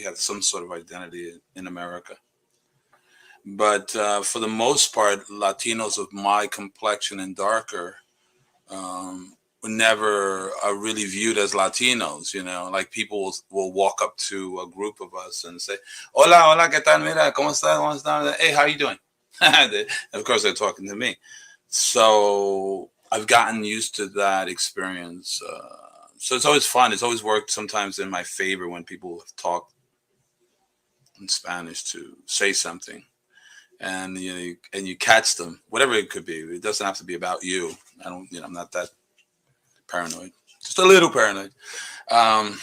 we had some sort of identity in America. But for the most part, Latinos of my complexion and darker were never really viewed as Latinos. Like people will walk up to a group of us and say, "Hola, hola, ¿qué tal? Mira, ¿cómo está? ¿Cómo está? Hey, how are you doing?" Of course, they're talking to me. So I've gotten used to that experience. So it's always fun. It's always worked sometimes in my favor when people have talked in Spanish to say something, and you catch them, whatever it could be. It doesn't have to be about you. I don't, I'm not that paranoid, just a little paranoid. Um,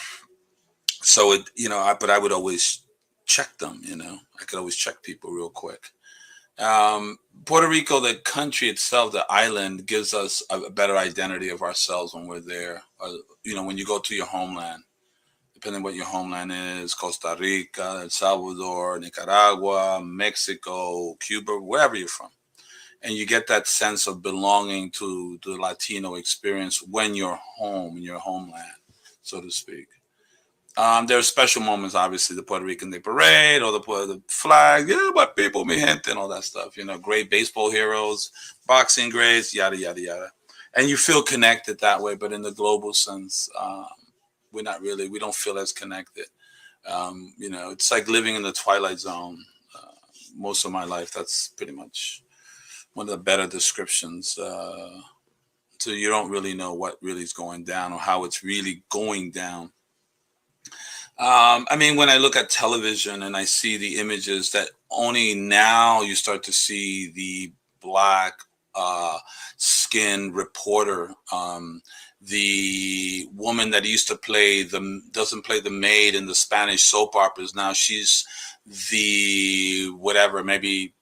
so but I would always check them. I could always check people real quick. Puerto Rico, the country itself, the island, gives us a better identity of ourselves when we're there. When you go to your homeland, depending what your homeland is, Costa Rica, El Salvador, Nicaragua, Mexico, Cuba, wherever you're from. And you get that sense of belonging to the Latino experience when you're home, in your homeland, so to speak. There are special moments, obviously, the Puerto Rican Day Parade or the flag, my people, mi gente, and all that stuff. Great baseball heroes, boxing greats, yada, yada, yada. And you feel connected that way, but in the global sense, we don't feel as connected. It's like living in the Twilight Zone most of my life. That's pretty much one of the better descriptions. So you don't really know what really is going down or how it's really going down. When I look at television and I see the images that only now you start to see the black skinned reporter, the woman that used to doesn't play the maid in the Spanish soap operas. Now she's the whatever, maybe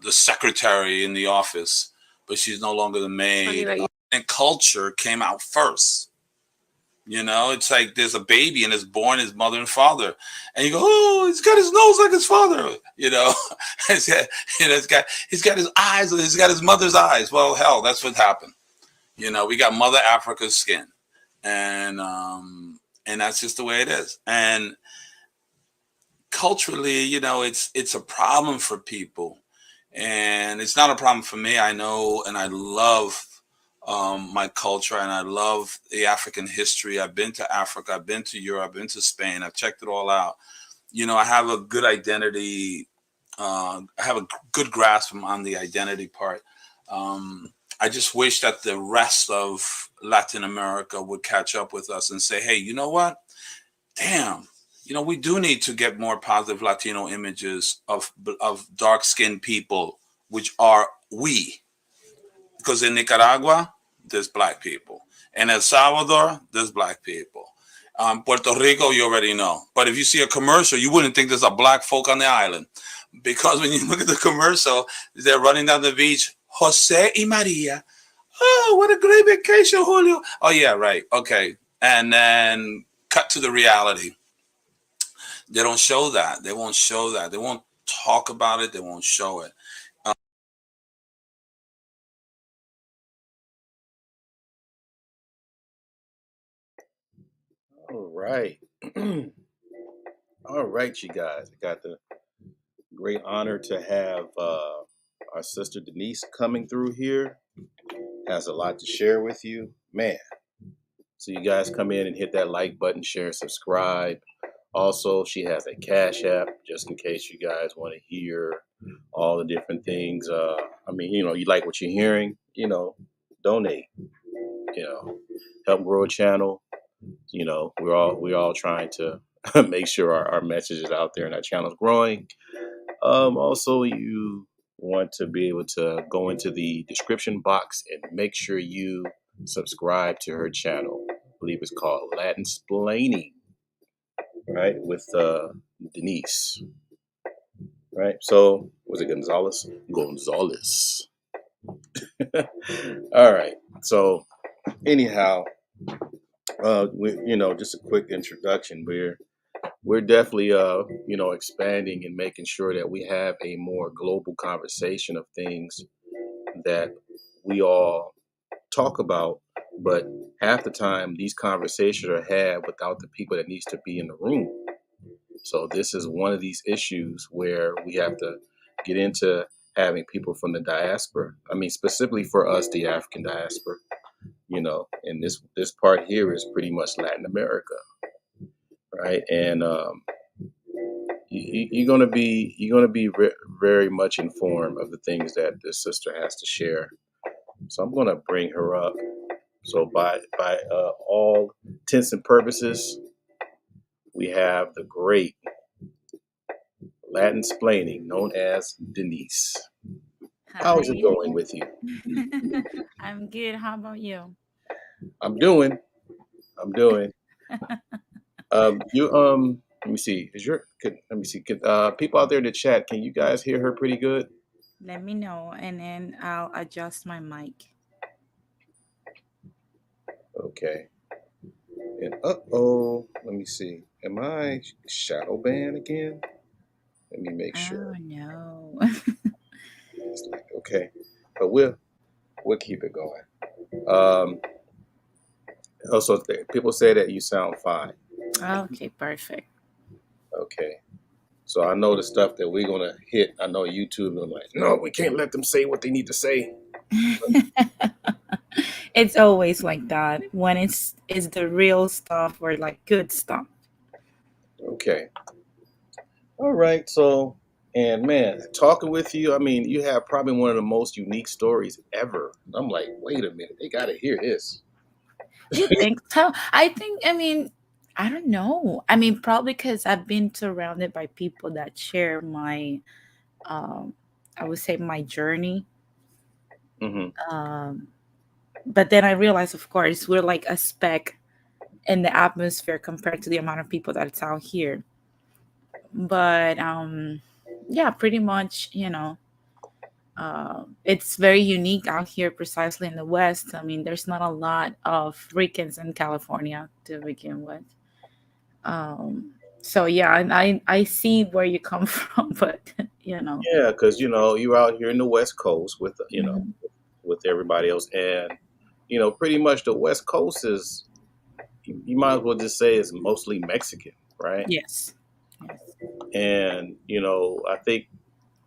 the secretary in the office, but she's no longer the maid. And culture came out first. It's like there's a baby and it's born his mother and father, and you go, "Oh, he's got his nose like his father." He's got his eyes, he's got his mother's eyes. Well, hell, that's what happened. We got Mother Africa's skin, and that's just the way it is. And culturally, it's a problem for people, and it's not a problem for me. I know, and I love my culture, and I love the African history. I've been to Africa, I've been to Europe, I've been to Spain, I've checked it all out. I have a good identity. I have a good grasp on the identity part. I just wish that the rest of Latin America would catch up with us and say, "Hey, you know what? Damn, we do need to get more positive Latino images of dark-skinned people, which are we." Because in Nicaragua, there's black people. In El Salvador, there's black people. Puerto Rico, you already know. But if you see a commercial, you wouldn't think there's a black folk on the island. Because when you look at the commercial, they're running down the beach, Jose y Maria. Oh, what a great vacation, Julio. Oh, yeah, right. Okay. And then cut to the reality. They don't show that. They won't show that. They won't talk about it. They won't show it. All right. All right, you guys. I got the great honor to have our sister Denisse coming through here. Has a lot to share with you. Man. So you guys come in and hit that like button, share, subscribe. Also, she has a Cash App just in case you guys want to hear all the different things. You like what you're hearing, donate, help grow a channel. We're all trying to make sure our message is out there and our channel is growing. Also, you want to be able to go into the description box and make sure you subscribe to her channel. I believe it's called Latin Splaining, right? With Denisse, right? So was it Gonzalez? Gonzalez. All right. So anyhow, just a quick introduction. We're definitely expanding and making sure that we have a more global conversation of things that we all talk about, but half the time these conversations are had without the people that needs to be in the room. So this is one of these issues where we have to get into having people from the diaspora. I mean, specifically for us, the African diaspora, and this part here is pretty much Latin America, right? And you're gonna be very much informed of the things that this sister has to share. So I'm gonna bring her up. So by all intents and purposes, we have the great Latin splaining known as Denisse. How is it Hi. going with you? I'm good. How about you? I'm doing. I'm doing. You Let me see. Let me see. People out there in the chat, can you guys hear her pretty good? Let me know and then I'll adjust my mic. Okay. And let me see. Am I shadow banned again? Let me make Oh sure. no. It's like, okay, but we'll keep it going. Also, people say that you sound fine. Okay, perfect. Okay. So I know the stuff that we're gonna hit. I know YouTube is like, no, we can't let them say what they need to say. It's always like that when it's the real stuff or like good stuff. Okay. All right. So, and man, talking with you, I mean, you have probably one of the most unique stories ever. I'm like, wait a minute, they got to hear this. You think so? I don't know. I mean, probably because I've been surrounded by people that share my, um, I would say my journey. Hmm. Um, but then I realized, of course, we're like a speck in the atmosphere compared to the amount of people that's out here. But yeah, pretty much, it's very unique out here, precisely in the West. I mean, there's not a lot of Ricans in California to begin with. Um, so yeah, and I see where you come from, but you know, Yeah, because you're out here in the West Coast with Mhm. with everybody else, and pretty much the West Coast is you might as well just say it's mostly Mexican, right? Yes, yes, And I think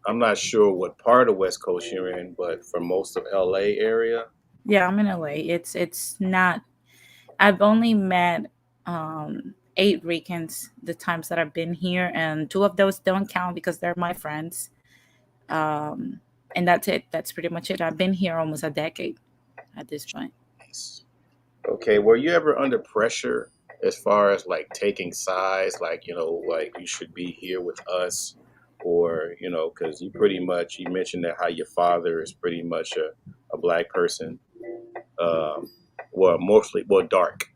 I'm not sure what part of West Coast you're in, but for most of LA area. yeah. I'm in LA. It's not. I've only met 8 Ricans the times that I've been here, and 2 of those don't count because they're my friends. Um, and that's it. That's pretty much it. I've been here almost a decade at this point. Nice. Okay, were you ever under pressure as far as like taking sides, like like you should be here with us, or because you mentioned that how your father is pretty much a black person, um, well, mostly dark,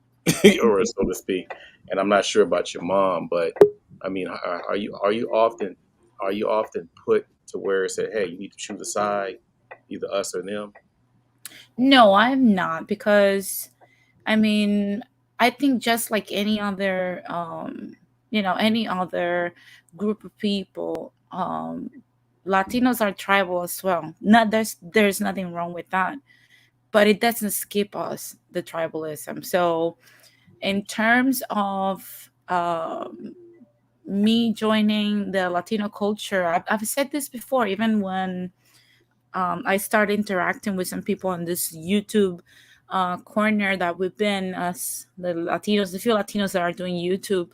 or so to speak. And I'm not sure about your mom, but I mean, are you often put to where it said, hey, you need to choose a side, either us or them? No, I'm not because I mean, I think just like any other, any other group of people, Latinos are tribal as well. Not there's nothing wrong with that, but it doesn't skip us the tribalism. So, in terms of me joining the Latino culture, I've said this before, even when I started interacting with some people on this YouTube corner that we've been as the Latinos, the few Latinos that are doing YouTube.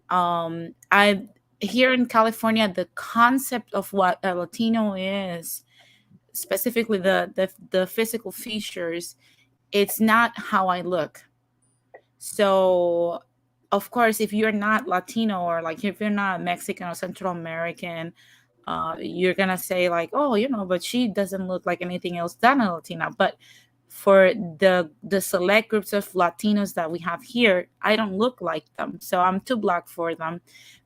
I Here in California, the concept of what a Latino is, specifically the physical features, it's not how I look. So, of course, if you're not Latino or like if you're not Mexican or Central American, you're gonna say like, oh, but she doesn't look like anything else than a Latina. But for the select groups of Latinos that we have here, I don't look like them. So I'm too black for them,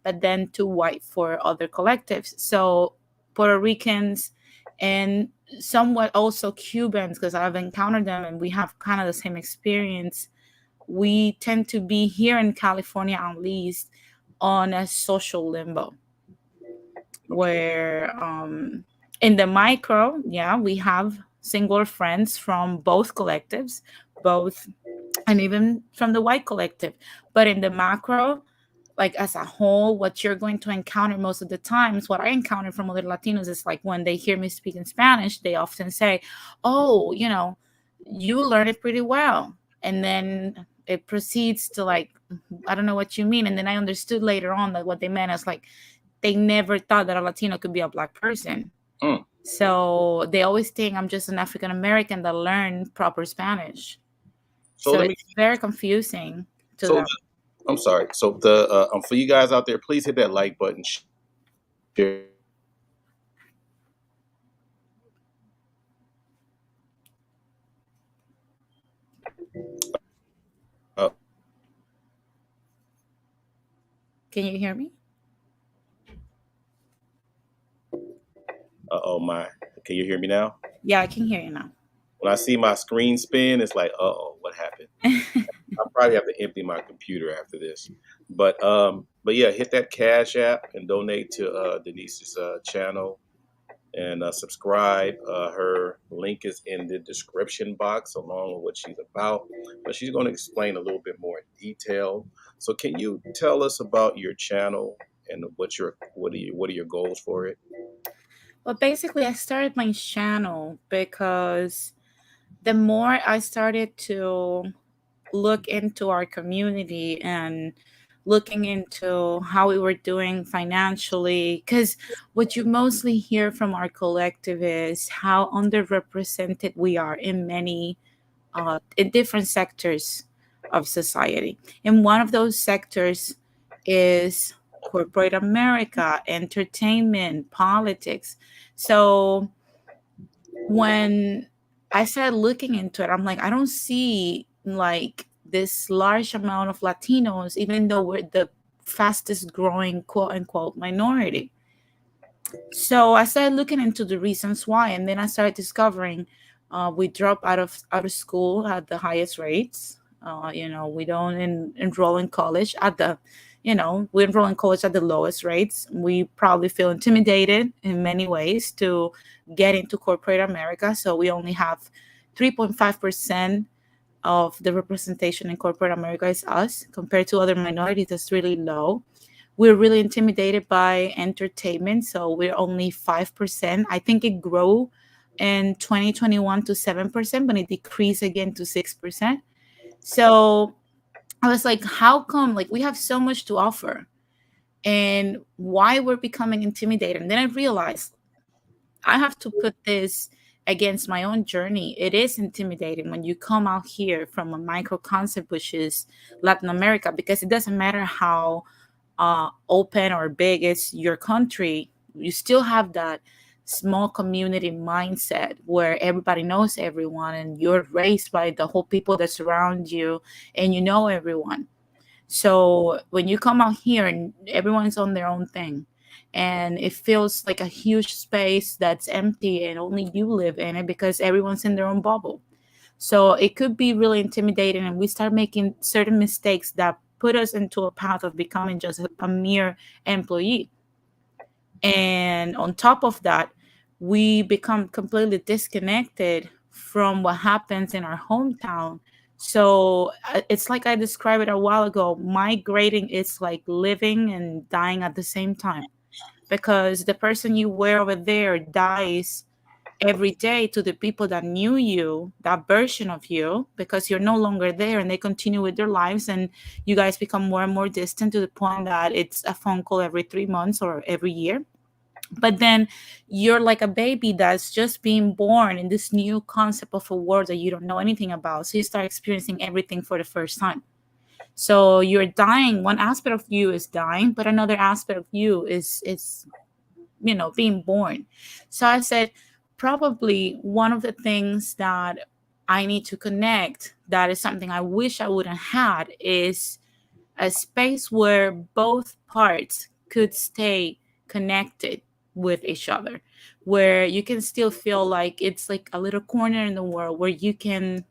but then too white for other collectives. So Puerto Ricans and somewhat also Cubans, because I've encountered them and we have kind of the same experience. We tend to be here in California, at least, on a social limbo Okay. where in the micro, yeah, we have singular friends from both collectives, both, and even from the white collective. But in the macro, like as a whole, what you're going to encounter most of the times, what I encounter from other Latinos is like when they hear me speak in Spanish, they often say, oh, you learn it pretty well. And then it proceeds to like, I don't know what you mean. And then I understood later on that what they meant is like, they never thought that a Latino could be a Black person. Mm. So they always think I'm just an African American that learned proper Spanish. So So let me. it's very confusing to So them. I'm sorry. So the for you guys out there, please hit that like button. Share. Uh Can you hear me? oh my. Can you hear me now? Yeah, I can hear you now. When I see my screen spin, it's like, oh, what happened? I'll probably have to empty my computer after this. But yeah, hit that Cash App and donate to Denisses channel and subscribe. Her link is in the description box along with what she's about. But she's going to explain a little bit more in detail. So can you tell us about your channel and what are your goals for it? Well, basically, I started my channel because the more I started to look into our community and looking into how we were doing financially, because what you mostly hear from our collective is how underrepresented we are in many in different sectors of society. And one of those sectors is corporate America, entertainment, politics. So when I started looking into it, I'm like, I don't see like this large amount of Latinos, even though we're the fastest growing quote unquote minority. So I started looking into the reasons why, and then I started discovering we drop out of school at the highest rates. We don't enroll in college at the, we enroll in college at the lowest rates. We probably feel intimidated in many ways to get into corporate America. So we only have 3.5% of the representation in corporate America is us compared to other minorities. That's really low. We're really intimidated by entertainment, so we're only 5%. I think it grew in 2021 to 7%, but it decreased again to 6%. So I was like, how come like we have so much to offer and why we're becoming intimidated? And then I realized I have to put this against my own journey. It is intimidating when you come out here from a micro concept, which is Latin America, because it doesn't matter how open or big is your country, you still have that small community mindset where everybody knows everyone and you're raised by the whole people that surround you and you know everyone. So when you come out here and everyone's on their own thing and it feels like a huge space that's empty and only you live in it because everyone's in their own bubble. So it could be really intimidating, and we start making certain mistakes that put us into a path of becoming just a mere employee. And on top of that, we become completely disconnected from what happens in our hometown. So it's like I described it a while ago. Migrating is like living and dying at the same time because the person you were over there dies every day to the people that knew you, that version of you, because you're no longer there and they continue with their lives and you guys become more and more distant to the point that it's a phone call every 3 months or every year. But then you're like a baby that's just being born in this new concept of a world that you don't know anything about. So you start experiencing everything for the first time. So you're dying. One aspect of you is dying, but another aspect of you is being born. So I said, probably one of the things that I need to connect, that is something I wish I wouldn't had, is a space where both parts could stay connected with each other, where you can still feel like it's like a little corner in the world where you can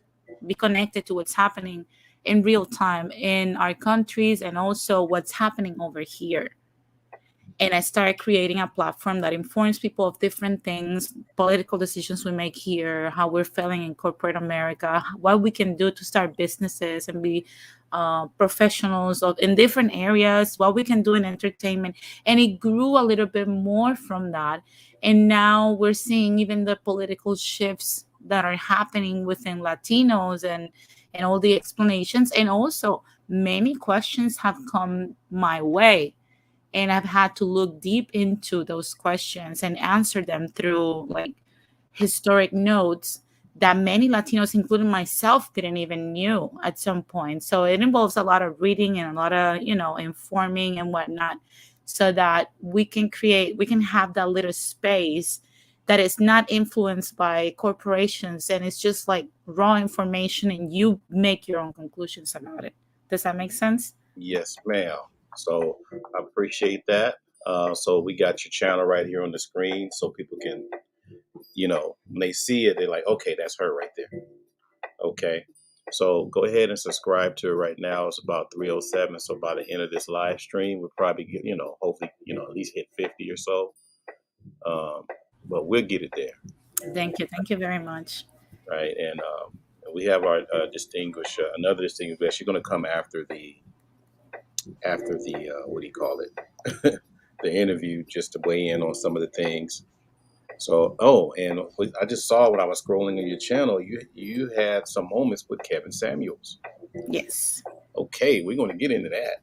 be connected to what's happening in real time in our countries and also what's happening over here. and I started creating a platform that informs people of different things, political decisions we make here, how we're feeling in corporate America, what we can do to start businesses and be professionals in different areas, what we can do in entertainment. And it grew a little bit more from that. And now we're seeing even the political shifts that are happening within Latinos, and all the explanations. And also, many questions have come my way, and I've had to look deep into those questions and answer them through like historic notes that many Latinos, including myself, didn't even knew at some point. So it involves a lot of reading and a lot of, informing and whatnot, so that we can have that little space that is not influenced by corporations, and it's just like raw information and you make your own conclusions about it. Does that make sense? Yes, ma'am. So I appreciate that. So we got your channel right here on the screen, so people can, when they see it, they're like, okay, that's her right there. Okay. So go ahead and subscribe to it right now. It's about 3:07. So by the end of this live stream, we'll probably get, hopefully, at least hit 50 or so. Um, but we'll get it there. Thank you very much. Right. And we have our another distinguished guest. She's going to come after the what do you call it? The interview, just to weigh in on some of the things. So, and I just saw when I was scrolling on your channel, you had some moments with Kevin Samuels. Yes. Okay, we're going to get into that.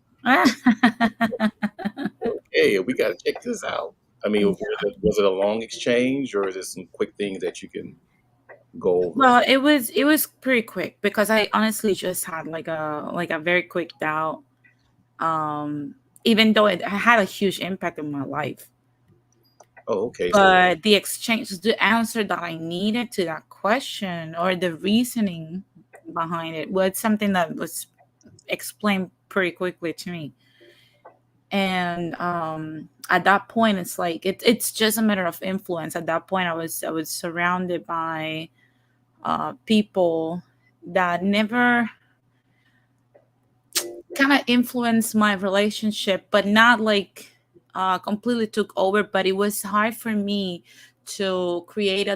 Okay, we got to check this out. I mean, was it a long exchange, or is it some quick things that you can go over? Well, it was pretty quick, because I honestly just had like a very quick doubt. Even though it had a huge impact on my life. Oh, okay. But the exchange, the answer that I needed to that question, or the reasoning behind it, was something that was explained pretty quickly to me. And at that point, it's like it's just a matter of influence. At that point, I was surrounded by people that never kind of influenced my relationship, but not like completely took over. But it was hard for me to create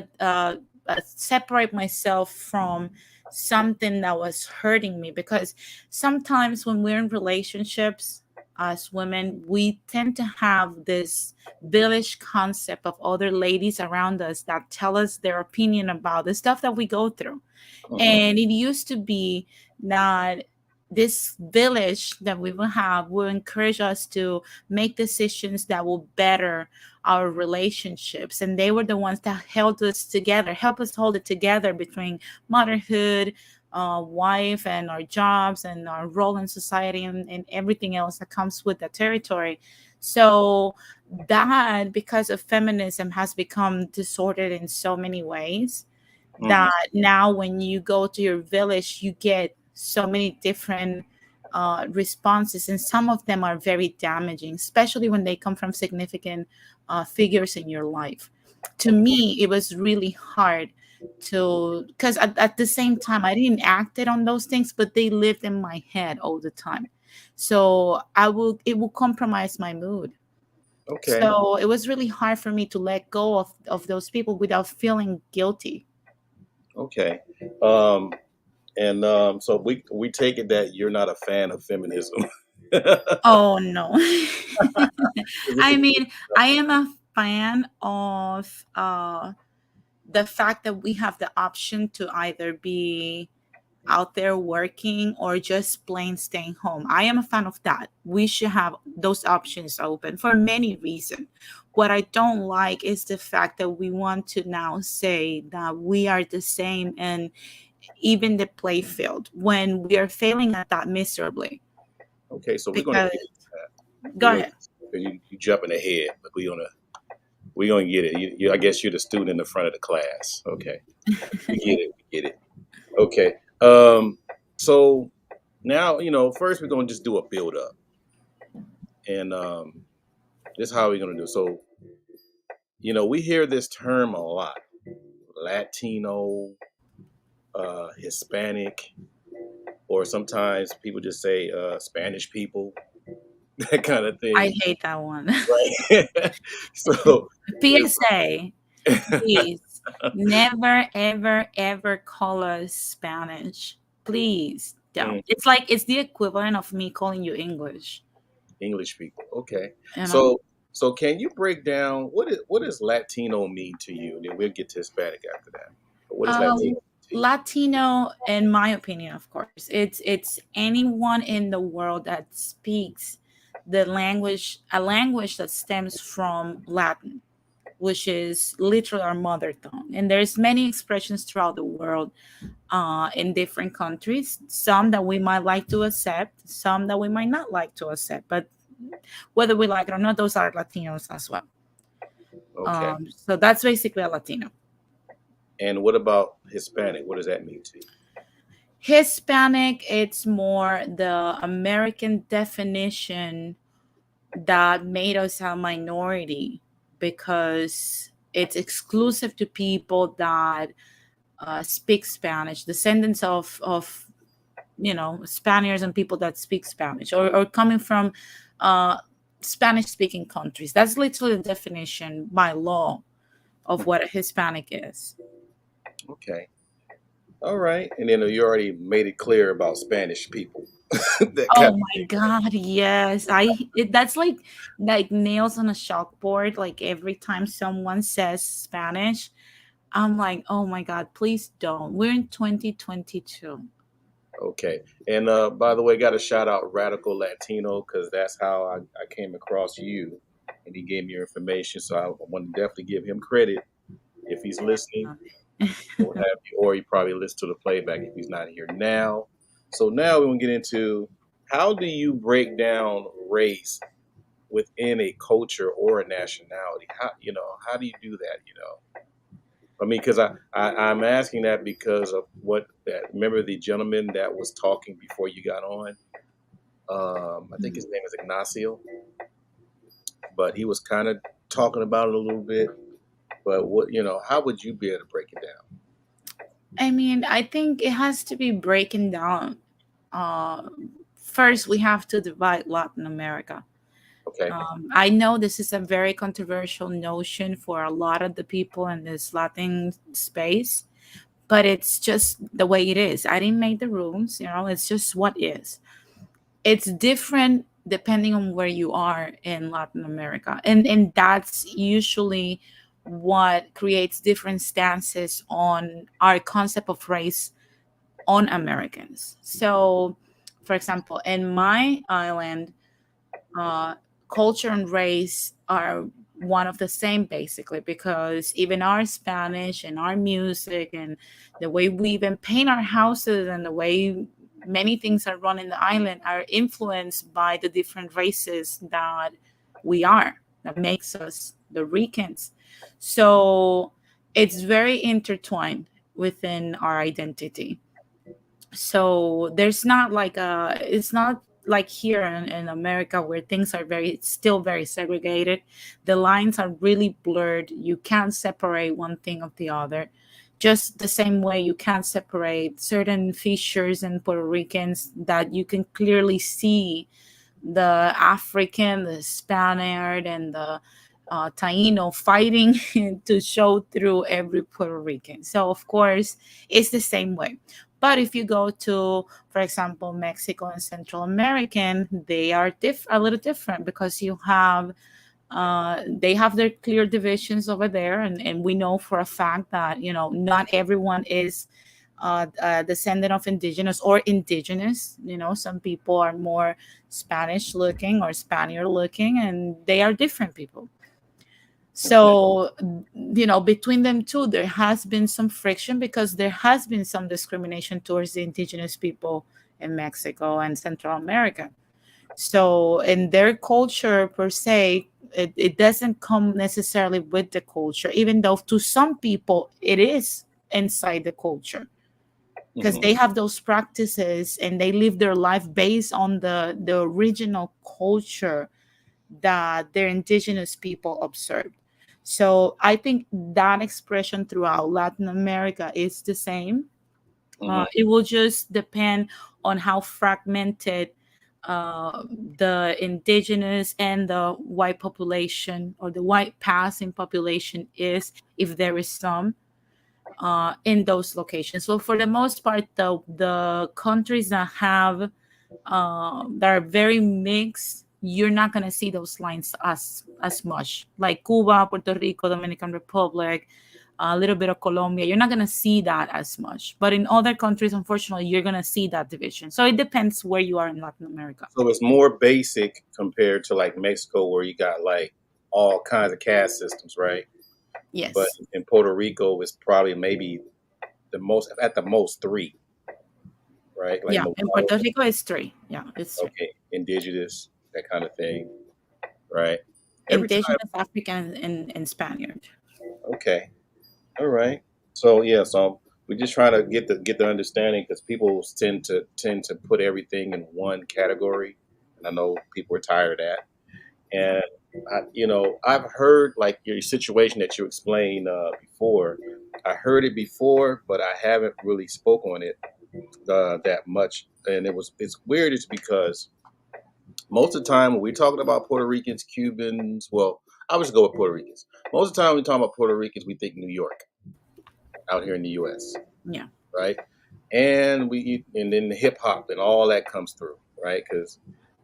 separate myself from something that was hurting me, because sometimes when we're in relationships as women, we tend to have this village concept of other ladies around us that tell us their opinion about the stuff that we go through. And it used to be that this village that we will have will encourage us to make decisions that will better our relationships. And they were the ones that held us together, help us hold it together between motherhood, wife, and our jobs, and our role in society, and everything else that comes with the territory. So that, because of feminism, has become disordered in so many ways, that now when you go to your village, you get so many different responses, and some of them are very damaging, especially when they come from significant figures in your life. To me, it was really hard to, because at the same time, I didn't act it on those things, but they lived in my head all the time. So it will compromise my mood. Okay. So it was really hard for me to let go of those people without feeling guilty. Okay. And so we take it that you're not a fan of feminism. Oh no. I mean, I am a fan of the fact that we have the option to either be out there working or just plain staying home. I am a fan of that. We should have those options open for many reasons. What I don't like is the fact that we want to now say that we are the same, and even the play field, when we are failing at that miserably. Okay, so we're gonna Because get into that. go ahead. You jumping ahead, but we're gonna get it. I guess you're the student in the front of the class. Okay, we get it. We get it. Okay. So now first we're gonna just do a build up, and this is how we're gonna do. So we hear this term a lot: Latino, Hispanic, or sometimes people just say Spanish people. that kind of I thing, hate that one. right? So if PSA, please never, ever, ever call us Spanish. Please don't. Mm, It's the equivalent of me calling you English. English people, okay. You know. So can you break down what does Latino mean to you, and then we'll get to Hispanic after that. But what does Uh, Latino mean to you? Latino, in my opinion, of course, it's anyone in the world that speaks the language, a language that stems from Latin, which is literally our mother tongue. And there's many expressions throughout the world, in different countries. Some that we might like to accept, some that we might not like to accept. But whether we like it or not, those are Latinos as well. Okay. So that's basically a Latino. And what about Hispanic? What does that mean to you? Hispanic, it's more the American definition that made us a minority because it's exclusive to people that speak Spanish, descendants of Spaniards and people that speak Spanish, or coming from uh, Spanish speaking countries. That's literally the definition by law of what a Hispanic is. Okay. All right. And then you already made it clear about Spanish people. That kind Oh of my thing. God, yes. That's like nails on a chalkboard. Like every time someone says Spanish, I'm like, oh my God, please don't. We're in 2022. Okay. And by the way, got to shout out Radical Latino because that's how I came across you, and he gave me your information. So I want to definitely give him credit if he's listening, or have you, or he probably listen to the playback if he's not here now. So now we're gonna get into how do you break down race within a culture or a nationality? How do you do that? I mean, because I'm asking that because of what that. Remember the gentleman that was talking before you got on? I think his name is Ignacio, but he was kind of talking about it a little bit. But how would you be able to break it down? I mean, I think it has to be breaking down. Uh, First, we have to divide Latin America. Okay. I know this is a very controversial notion for a lot of the people in this Latin space, but it's just the way it is. I didn't make the rules, it's just what is. It's different depending on where you are in Latin America. And that's usually what creates different stances on our concept of race on Americans. So, for example, in my island, uh, culture and race are one of the same basically, because even our Spanish and our music and the way we even paint our houses and the way many things are run in the island are influenced by the different races that we are, that makes us the Ricans. So it's very intertwined within our identity. So there's not like it's not like here in America where things are still very segregated. The lines are really blurred. You can't separate one thing of the other, just the same way you can't separate certain features in Puerto Ricans that you can clearly see the African, the Spaniard, and the Taino fighting to show through every Puerto Rican. So, of course, it's the same way. But if you go to, for example, Mexico and Central American, they are a little different because they have their clear divisions over there, and we know for a fact that not everyone is a descendant of indigenous or indigenous. Some people are more Spanish looking or Spaniard looking, and they are different people. Okay. So, between them two, there has been some friction because there has been some discrimination towards the indigenous people in Mexico and Central America. So, in their culture per se, it doesn't come necessarily with the culture, even though to some people it is inside the culture because Hmm. they have those practices and they live their life based on the original culture that their indigenous people observed. So I think that expression throughout Latin America is the same. Hmm. It will just depend on how fragmented uh, the indigenous and the white population, or the white passing population, is, if there is some, in those locations. So for the most part, the countries that have that are very mixed, you're not gonna see those lines as much. Like Cuba, Puerto Rico, Dominican Republic, a little bit of Colombia. You're not gonna see that as much. But in other countries, unfortunately, you're gonna see that division. So it depends where you are in Latin America. So it's more basic compared to like Mexico, where you got like all kinds of caste systems, right? But Yes. in Puerto Rico, it's probably maybe at the most three, right? Like Yeah. In mulatto, Puerto Rico, it's three. Yeah, it's three. okay, indigenous, that kind of thing, right? Every time, Indigenous, African, and Spaniard. okay, all right. So yeah, so we're just trying to get the understanding because people tend to put everything in one category, and I know people are tired of that. Yeah. And I've heard like your situation that you explained before. I heard it before, but I haven't really spoke on it that much. And it's weird, is because most of the time when we're talking about Puerto Ricans, Cubans, well, I was go with Puerto Ricans. Most of the time when we talk about Puerto Ricans, we think New York out here in the U.S., Yeah. right? And then the hip hop and all that comes through, right? Because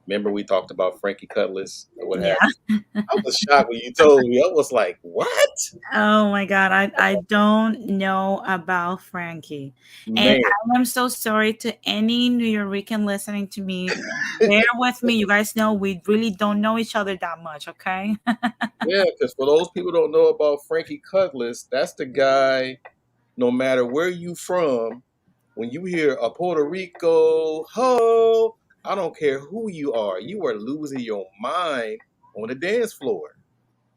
remember we talked about Frankie Cutlass or what have Yeah. you. I was shocked when you told me. I was like, "What, Oh my God, I don't know about Frankie. And man?" I am so sorry to any New Yorican listening to me. Bear with me. You guys know we really don't know each other that much, okay? Yeah, because for those people who don't know about Frankie Cutlass, that's the guy. No matter where you from, when you hear a Puerto Rico ho, I don't care who you are losing your mind on the dance floor.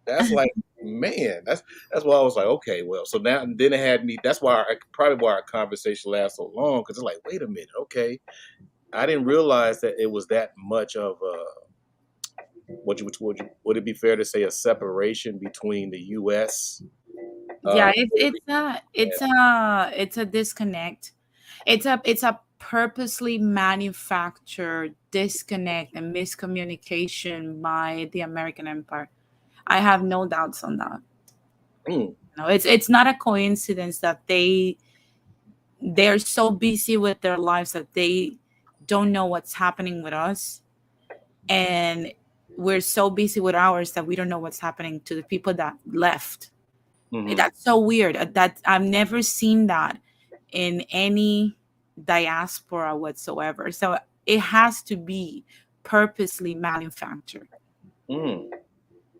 That's like, man, that's why I was like, okay, well, so now then it had me. That's probably why our conversation lasts so long, because it's like, wait a minute, okay, I didn't realize that it was that much of a would it be fair to say a separation between the U.S. Yeah, Puerto it's a disconnect. It's a purposely manufactured disconnect and miscommunication by the American Empire. I have no doubts on that. Rican? No, it's not a coincidence that they're so busy with their lives that they don't know what's happening with us, and we're so busy with ours that we don't know what's happening to the people that left. Mm-hmm. That's so weird. That I've never seen that in any diaspora whatsoever. So it has to be purposely manufactured. Mm,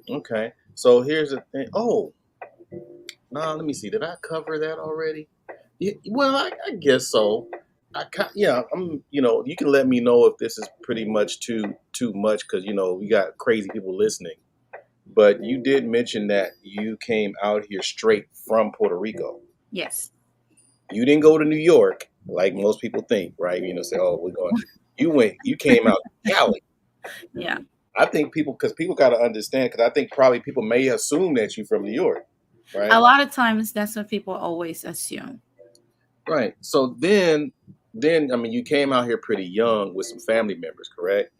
okay. So here's the thing. Oh, no, let me see. Did I cover that already? Yeah, well, I guess so. Yeah. You can let me know if this is pretty much too much because we got crazy people listening. But you did mention that you came out here straight from Puerto Rico. Yes. You didn't go to New York like most people think, right? Say, oh, we're going. You came out to Cali. Yeah. I think because people got to understand, because I think probably people may assume that you're from New York, A right? lot of times that's what people always assume. Right. So then I mean, you came out here pretty young with some family members, correct?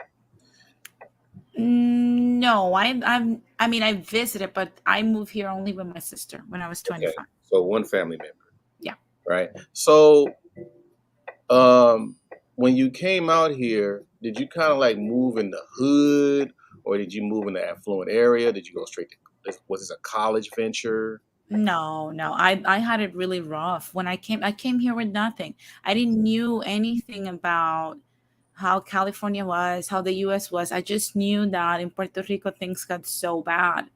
No, I mean I visited, but I moved here only with my sister when I was Okay. 25. So one family member, Yeah. right? So um, when you came out here, did you kind of like move in the hood, or did you move in the affluent area? Did you go straight to? Was this a college venture? No, no. I had it really rough when I came here with nothing. I didn't knew anything about how California was, how the US was. I just knew that in Puerto Rico things got so bad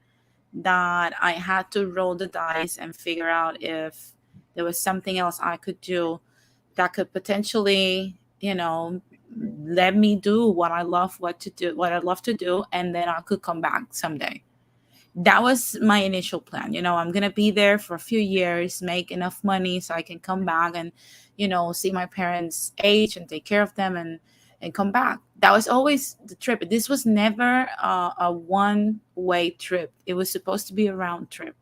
that I had to roll the dice and figure out if there was something else I could do that could potentially, let me do what I love to do, and then I could come back someday. That was my initial plan. I'm going to be there for a few years, make enough money so I can come back and, see my parents age and take care of them, and come back. That was always the trip. This was never a one-way trip. It was supposed to be a round trip.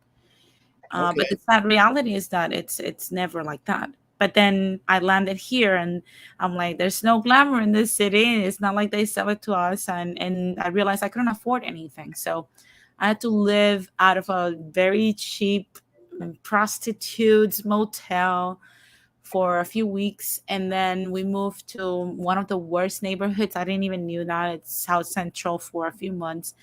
But Okay. the sad reality is that it's never like that. But then I landed here, and I'm like, there's no glamour in this city. It's not like they sell it to us. And I realized I couldn't afford anything. So I had to live out of a very cheap prostitutes motel for a few weeks, and then we moved to one of the worst neighborhoods. I didn't even knew that it's South Central for a few months,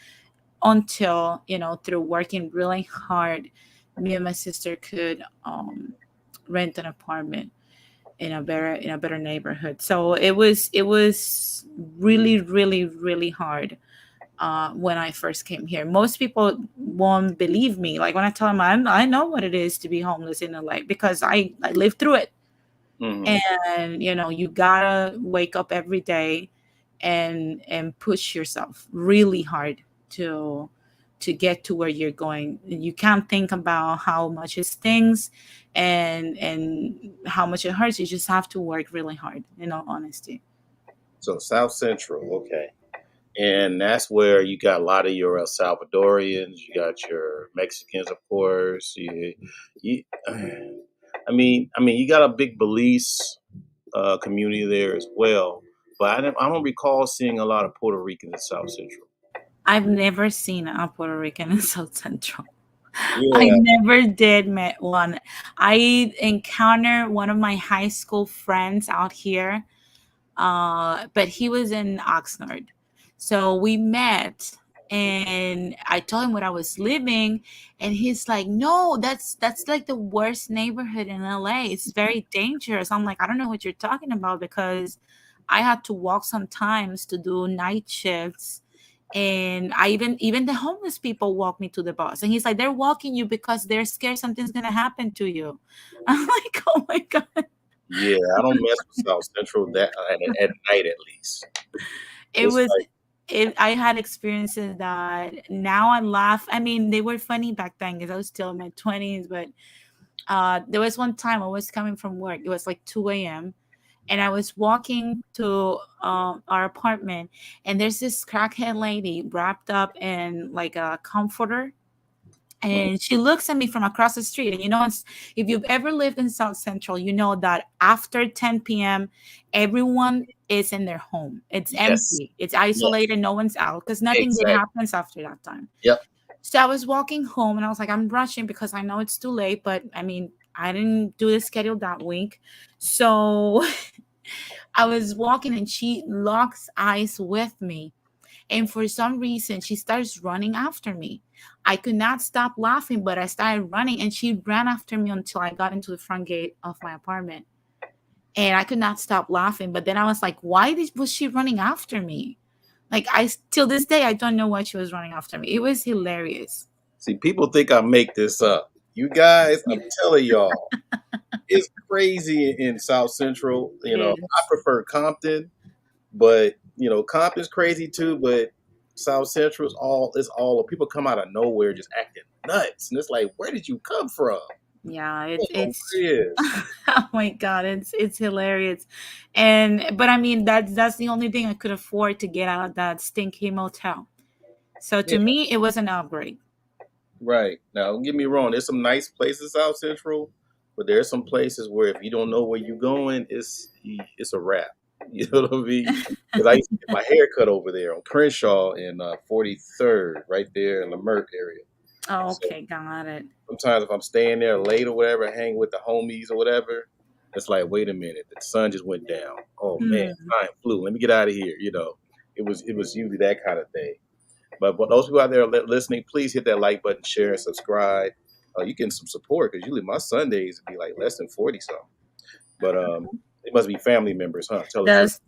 until through working really hard, me and my sister could rent an apartment in a better neighborhood. So it was really, really, really hard when I first came here. Most people won't believe me. Like when I tell them I know what it is to be homeless in LA, because I lived through it. Mm-hmm. And you gotta wake up every day and push yourself really hard to get to where you're going. You can't think about how much it stings and how much it hurts. You just have to work really hard, in all honesty. So South Central, okay. And that's where you got a lot of your El Salvadorians, you got your Mexicans, of course. You, I mean, you got a big Belize community there as well. But I don't recall seeing a lot of Puerto Ricans in South Central. I've never seen a Puerto Rican in South Central. I Yeah. never did met one. I encountered one of my high school friends out here, but he was in Oxnard. So we met, and I told him what I was living, and he's like, "No, that's like the worst neighborhood in LA. It's very dangerous." I'm like, "I don't know what you're talking about, because I had to walk sometimes to do night shifts, and I even the homeless people walk me to the bus." And he's like, "They're walking you because they're scared something's gonna happen to you." I'm like, "Oh my god." Yeah, I don't mess with South Central that at night at least. It It's was like, I had experiences that now I laugh. I mean, they were funny back then because I was still in my 20s. But there was one time I was coming from work. It was like 2 a.m. and I was walking to our apartment, and there's this crackhead lady wrapped up in like a comforter, mm, and she looks at me from across the street. And if you've ever lived in South Central, you know that after 10 p.m., everyone is in their home. It's yes, empty, it's yes, isolated, no one's out, because nothing good exactly. happens after that time. Yep. So I was walking home, and I was like, I'm rushing because I know it's too late, but I mean, I didn't do the schedule that week. So I was walking, and she locks eyes with me. And for some reason, she starts running after me. I could not stop laughing, but I started running, and she ran after me until I got into the front gate of my apartment. And I could not stop laughing. But then I was like, was she running after me? Like, till this day, I don't know why she was running after me. It was hilarious. See, people think I make this up. You guys, I'm telling y'all, it's crazy in South Central. I Yes. prefer Compton, but Compton's crazy too. But South Central is all people come out of nowhere just acting nuts, and it's like, where did you come from? Yeah, I don't know it's where it is. oh my god, it's hilarious. But I mean, that's the only thing I could afford to get out of that stinky motel. So Yeah, to me, it was an upgrade. right. Now, don't get me wrong. There's some nice places South Central, but there's some places where if you don't know where you're going, it's a wrap. You know what I mean? Because I used to get my hair cut over there on Crenshaw in 43rd, right there in the Merck area. Oh, So okay, got it. sometimes if I'm staying there late or whatever, hanging with the homies or whatever, it's like, wait a minute, the sun just went down. Oh man, Hmm. time flew. Let me get out of here. It was usually that kind of thing. But those people out there listening, please hit that like button, share, and subscribe. You getting some support because usually my Sundays would be like less than 40 something. But it must be family members, huh? Tell the truth.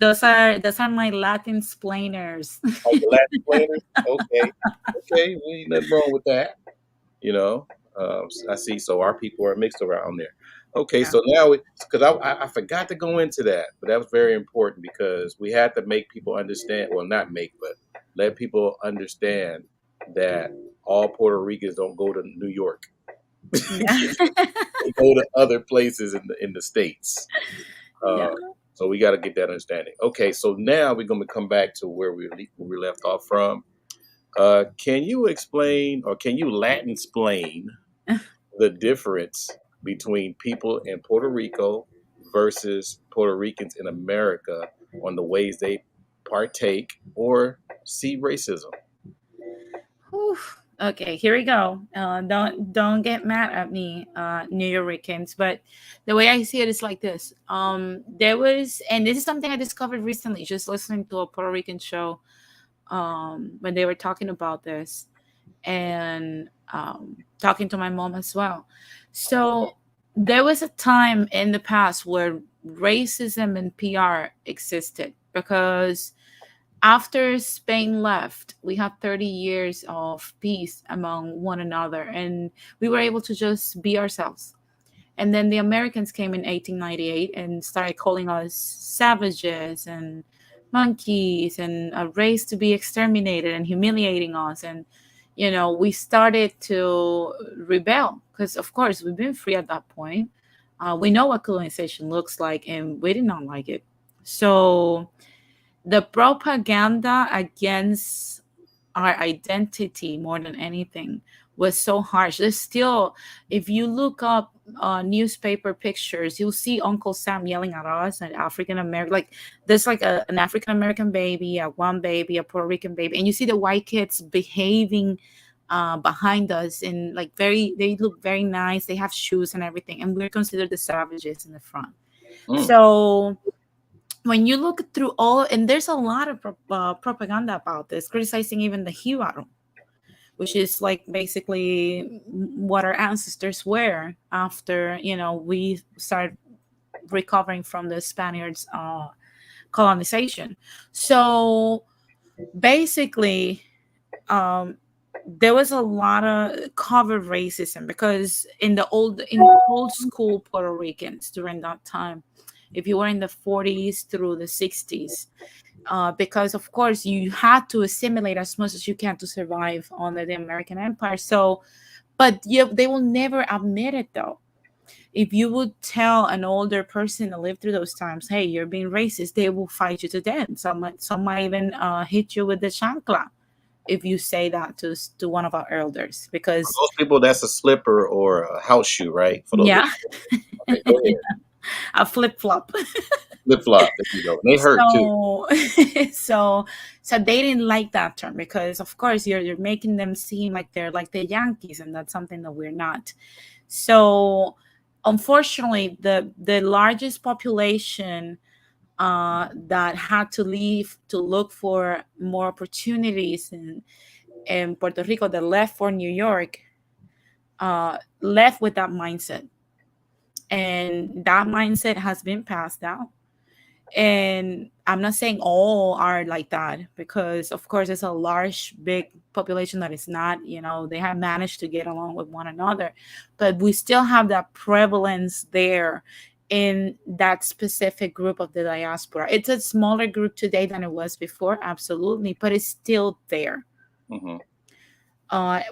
Those are my Latin splainers. Oh, the Latin planners? Okay. Okay. Well, ain't nothing wrong with that. You know, I see. So our people are mixed around there. Okay. Yeah. So now, because I forgot to go into that, but that was very important because we had to make people understand, well, not make, but let people understand that all Puerto Ricans don't go to New York. Yeah. They go to other places in the States. Yeah. So we got to get that understanding. Okay, so now we're going to come back to where we left off from. Can you explain or can you Latin explain the difference between people in Puerto Rico versus Puerto Ricans in America on the ways they partake or see racism? Whew. Okay, here we go. Don't get mad at me, New Yorkers. But the way I see it is like this. There was, and this is something I discovered recently, just listening to a Puerto Rican show. When they were talking about this, and talking to my mom as well. So there was a time in the past where racism in PR existed because after Spain left, we had 30 years of peace among one another, and we were able to just be ourselves. And then the Americans came in 1898 and started calling us savages and monkeys and a race to be exterminated and humiliating us. And, we started to rebel because, of course, we've been free at that point. We know what colonization looks like, and we did not like it. So the propaganda against our identity more than anything was so harsh. There's still, if you look up newspaper pictures, you'll see Uncle Sam yelling at us, an African American, like there's like an African American baby, a one baby, a Puerto Rican baby, and you see the white kids behaving behind us, and like they look very nice, they have shoes and everything, and we're considered the savages in the front. So when you look through all, and there's a lot of propaganda about this, criticizing even the Hibaro, which is like basically what our ancestors were after, we started recovering from the Spaniards' colonization. So basically, there was a lot of covered racism because in the old school Puerto Ricans during that time, if you were in the 40s through the 60s, because of course you had to assimilate as much as you can to survive under the American Empire. So, but they will never admit it though. If you would tell an older person that lived through those times, hey, you're being racist, they will fight you to death. Some might even hit you with the chancla if you say that to one of our elders, because For those people, that's a slipper or a house shoe, right? For those okay, a flip flop. Flip flop. There you go. And they hurt too. So they didn't like that term because, of course, you're making them seem like they're like the Yankees, and that's something that we're not. So, unfortunately, the largest population that had to leave to look for more opportunities in Puerto Rico, that left for New York, left with that mindset. And that mindset has been passed down. And I'm not saying all are like that, because of course there's a large, big population that is not, they have managed to get along with one another, but we still have that prevalence there in that specific group of the diaspora. It's a smaller group today than it was before, absolutely, but it's still there. Mm-hmm.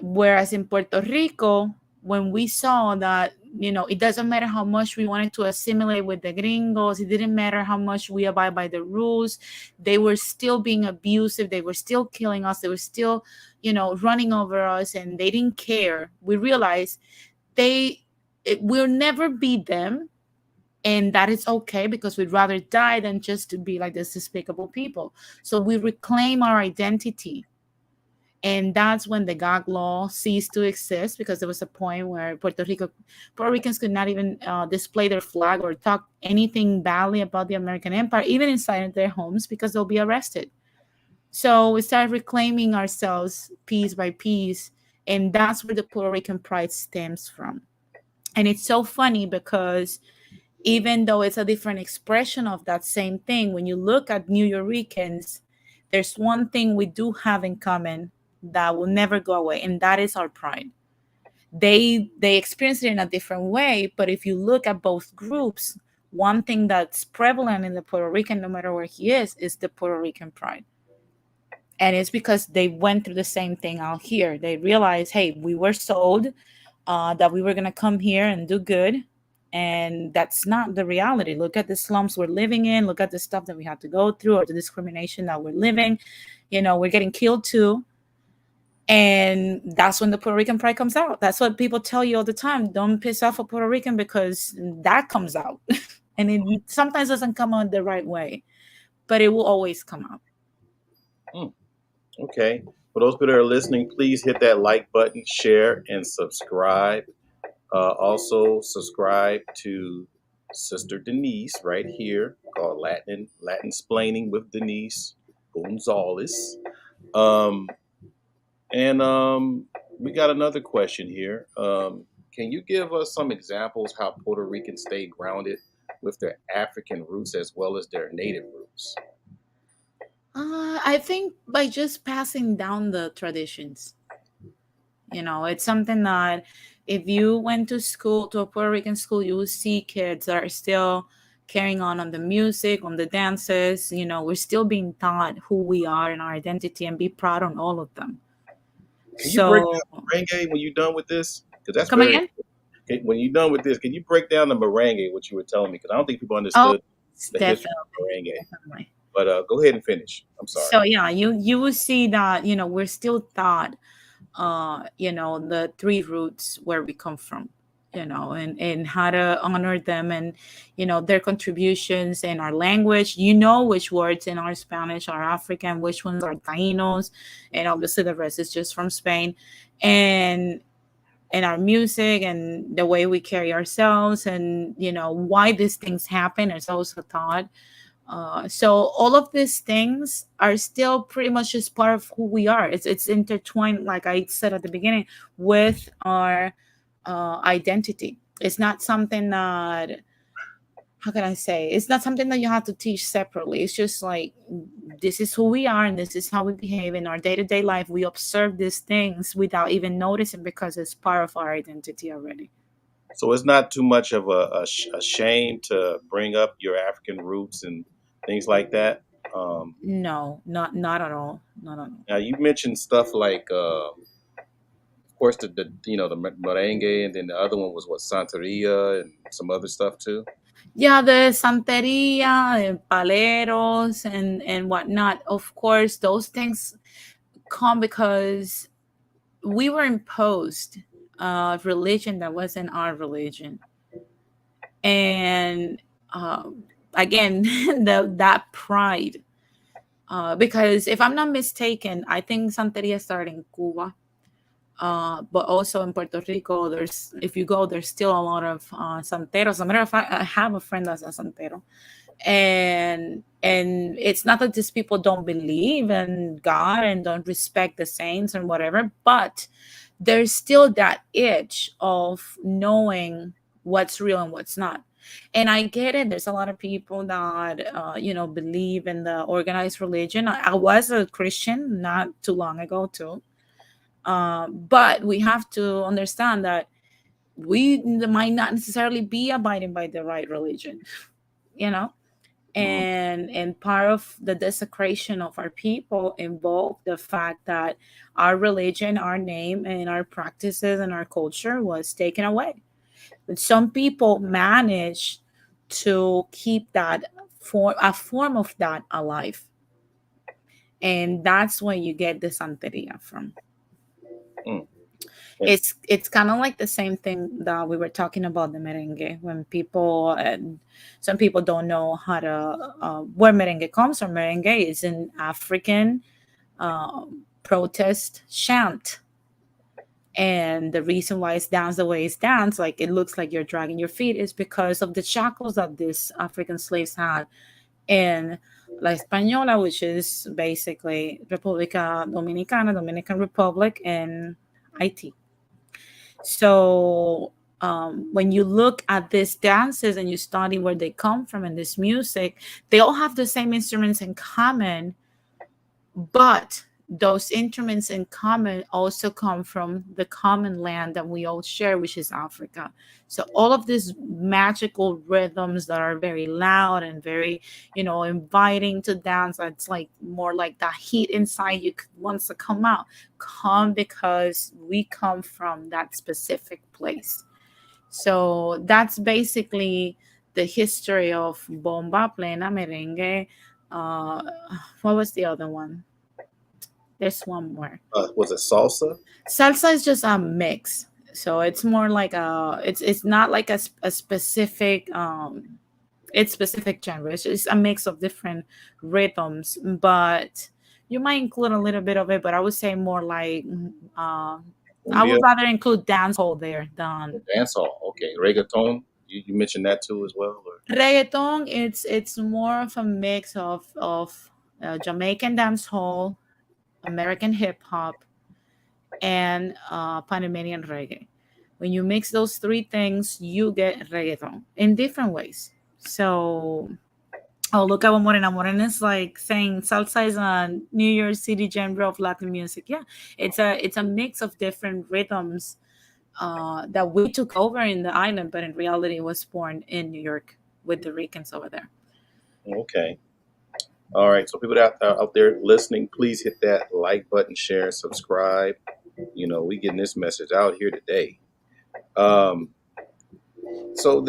Whereas in Puerto Rico, when we saw that, it doesn't matter how much we wanted to assimilate with the gringos, it didn't matter how much we abide by the rules, they were still being abusive, they were still killing us, they were still, running over us, and they didn't care. We realized we'll never be them, and that is okay, because we'd rather die than just to be like this despicable people. So we reclaim our identity. And that's when the gag law ceased to exist, because there was a point where Puerto Ricans could not even display their flag or talk anything badly about the American Empire, even inside their homes, because they'll be arrested. So we started reclaiming ourselves piece by piece, and that's where the Puerto Rican pride stems from. And it's so funny because even though it's a different expression of that same thing, when you look at New Yorkers, there's one thing we do have in common that will never go away, and that is our pride. They experience it in a different way, but if you look at both groups, one thing that's prevalent in the Puerto Rican, no matter where he is the Puerto Rican pride. And it's because they went through the same thing out here. They realized, hey, we were sold that we were going to come here and do good, and that's not the reality. Look at the slums we're living in, look at the stuff that we had to go through, or the discrimination that we're living. We're getting killed too. And that's when the Puerto Rican pride comes out. That's what people tell you all the time. Don't piss off a Puerto Rican, because that comes out. and it sometimes doesn't come out the right way, but it will always come out. Okay. For those people that are listening, please hit that like button, share, and subscribe. Also, subscribe to Sister Denisse right here, called Latin Splaining with Denisse Gonzalez. Um, and we got another question here. Can you give us some examples how Puerto Ricans stay grounded with their African roots as well as their native roots? I think by just passing down the traditions. It's something that if you went to school, to a Puerto Rican school, you will see kids that are still carrying on the music, on the dances. We're still being taught who we are and our identity, and be proud on all of them. Can you break So, down merengue when you're done with this? Because that's come very. again? Okay, when you're done with this, can you break down the merengue, what you were telling me? Because I don't think people Oh, understood the history definitely, of merengue. definitely. But go ahead and finish. I'm sorry. So yeah, you will see that we're still taught the three roots where we come from, and how to honor them, and their contributions in our language, which words in our Spanish are African, which ones are Tainos, and obviously the rest is just from Spain. And our music and the way we carry ourselves, and why these things happen is also taught. So all of these things are still pretty much just part of who we are. It's intertwined, like I said at the beginning, with our identity. It's not something that, how can I say? It's not something that you have to teach separately. It's just like, this is who we are, and this is how we behave in our day-to-day life. We observe these things without even noticing, because it's part of our identity already. So it's not too much of a shame to bring up your African roots and things like that. No, not at all. Not at all. Now you mentioned stuff like, of course, the merengue, and then the other one was what, Santeria and some other stuff too. Yeah, the Santeria and paleros and whatnot. Of course, those things come because we were imposed a religion that wasn't our religion. And again, that pride. Because if I'm not mistaken, I think Santeria started in Cuba. But also in Puerto Rico, if you go, there's still a lot of santeros. As a matter of fact, I have a friend that's a santero, and it's not that these people don't believe in God and don't respect the saints and whatever, but there's still that itch of knowing what's real and what's not. And I get it. There's a lot of people that believe in the organized religion. I was a Christian not too long ago too. But we have to understand that we might not necessarily be abiding by the right religion, you know Mhm. and part of the desecration of our people involved the fact that our religion, our name, and our practices and our culture was taken away. But some people manage to keep that a form of that alive, and that's where you get the Santeria from. Mm. It's kind of like the same thing that we were talking about the merengue. When people, some people don't know how to where merengue comes from. Merengue is an African uh, protest chant, and the reason why it's danced the way it's danced, like it looks like you're dragging your feet, is because of the shackles that these African slaves had in La Española, which is basically República Dominicana, Dominican Republic, and Haiti. So when you look at these dances and you study where they come from and this music, they all have the same instruments in common, but those instruments in common also come from the common land that we all share, which is Africa. So all of these magical rhythms that are very loud and very, inviting to dance, it's like more like that heat inside you wants to come out, come because we come from that specific place. So that's basically the history of bomba, plena, merengue. Uh, what was the other one? There's one more. Was it salsa? Salsa is just a mix. So it's more like it's not like a specific It's specific genre. It's a mix of different rhythms, but you might include a little bit of it. But I would say more like I Cumbia would rather include dancehall there or than dancehall? Okay, reggaeton. You mentioned that too as well. Or? reggaeton. It's more of a mix of Jamaican dancehall, American hip hop, and Panamanian reggae. When you mix those three things, you get reggaeton in different ways. So, oh, look at Morena. Morena is like saying salsa is a New York City genre of Latin music. Yeah, it's a mix of different rhythms that we took over in the island, but in reality, it was born in New York with the Ricans over there. Okay. All right. So people out there listening, please hit that like button, share, subscribe. We getting this message out here today. Um, so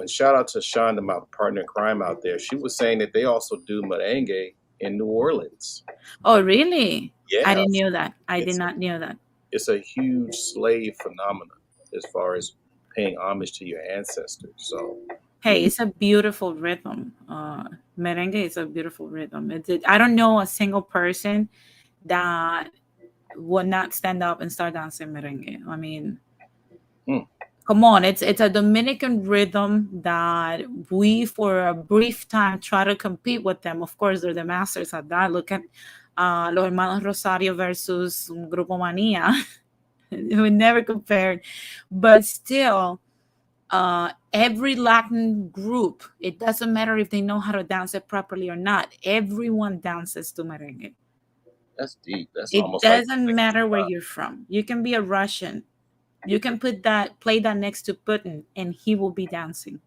and shout out to Shonda, my partner in crime out there. She was saying that they also do merengue in New Orleans. Oh, really? I Yeah, didn't know that. I did it's not know that. it's a huge slave phenomenon as far as paying homage to your ancestors. So Hey, it's a beautiful rhythm. Merengue is a beautiful rhythm. I don't know a single person that would not stand up and start dancing merengue. I mean, mm, come on, it's a Dominican rhythm that we for a brief time try to compete with them. Of course, they're the masters at that. Look at Los Hermanos Rosario versus Grupo Mania. We never compared, but still, every Latin group, it doesn't matter if they know how to dance it properly or not. Everyone dances to merengue. that's deep. That's It almost like doesn't matter where you're from. You can be a Russian. You can play that next to Putin, and he will be dancing.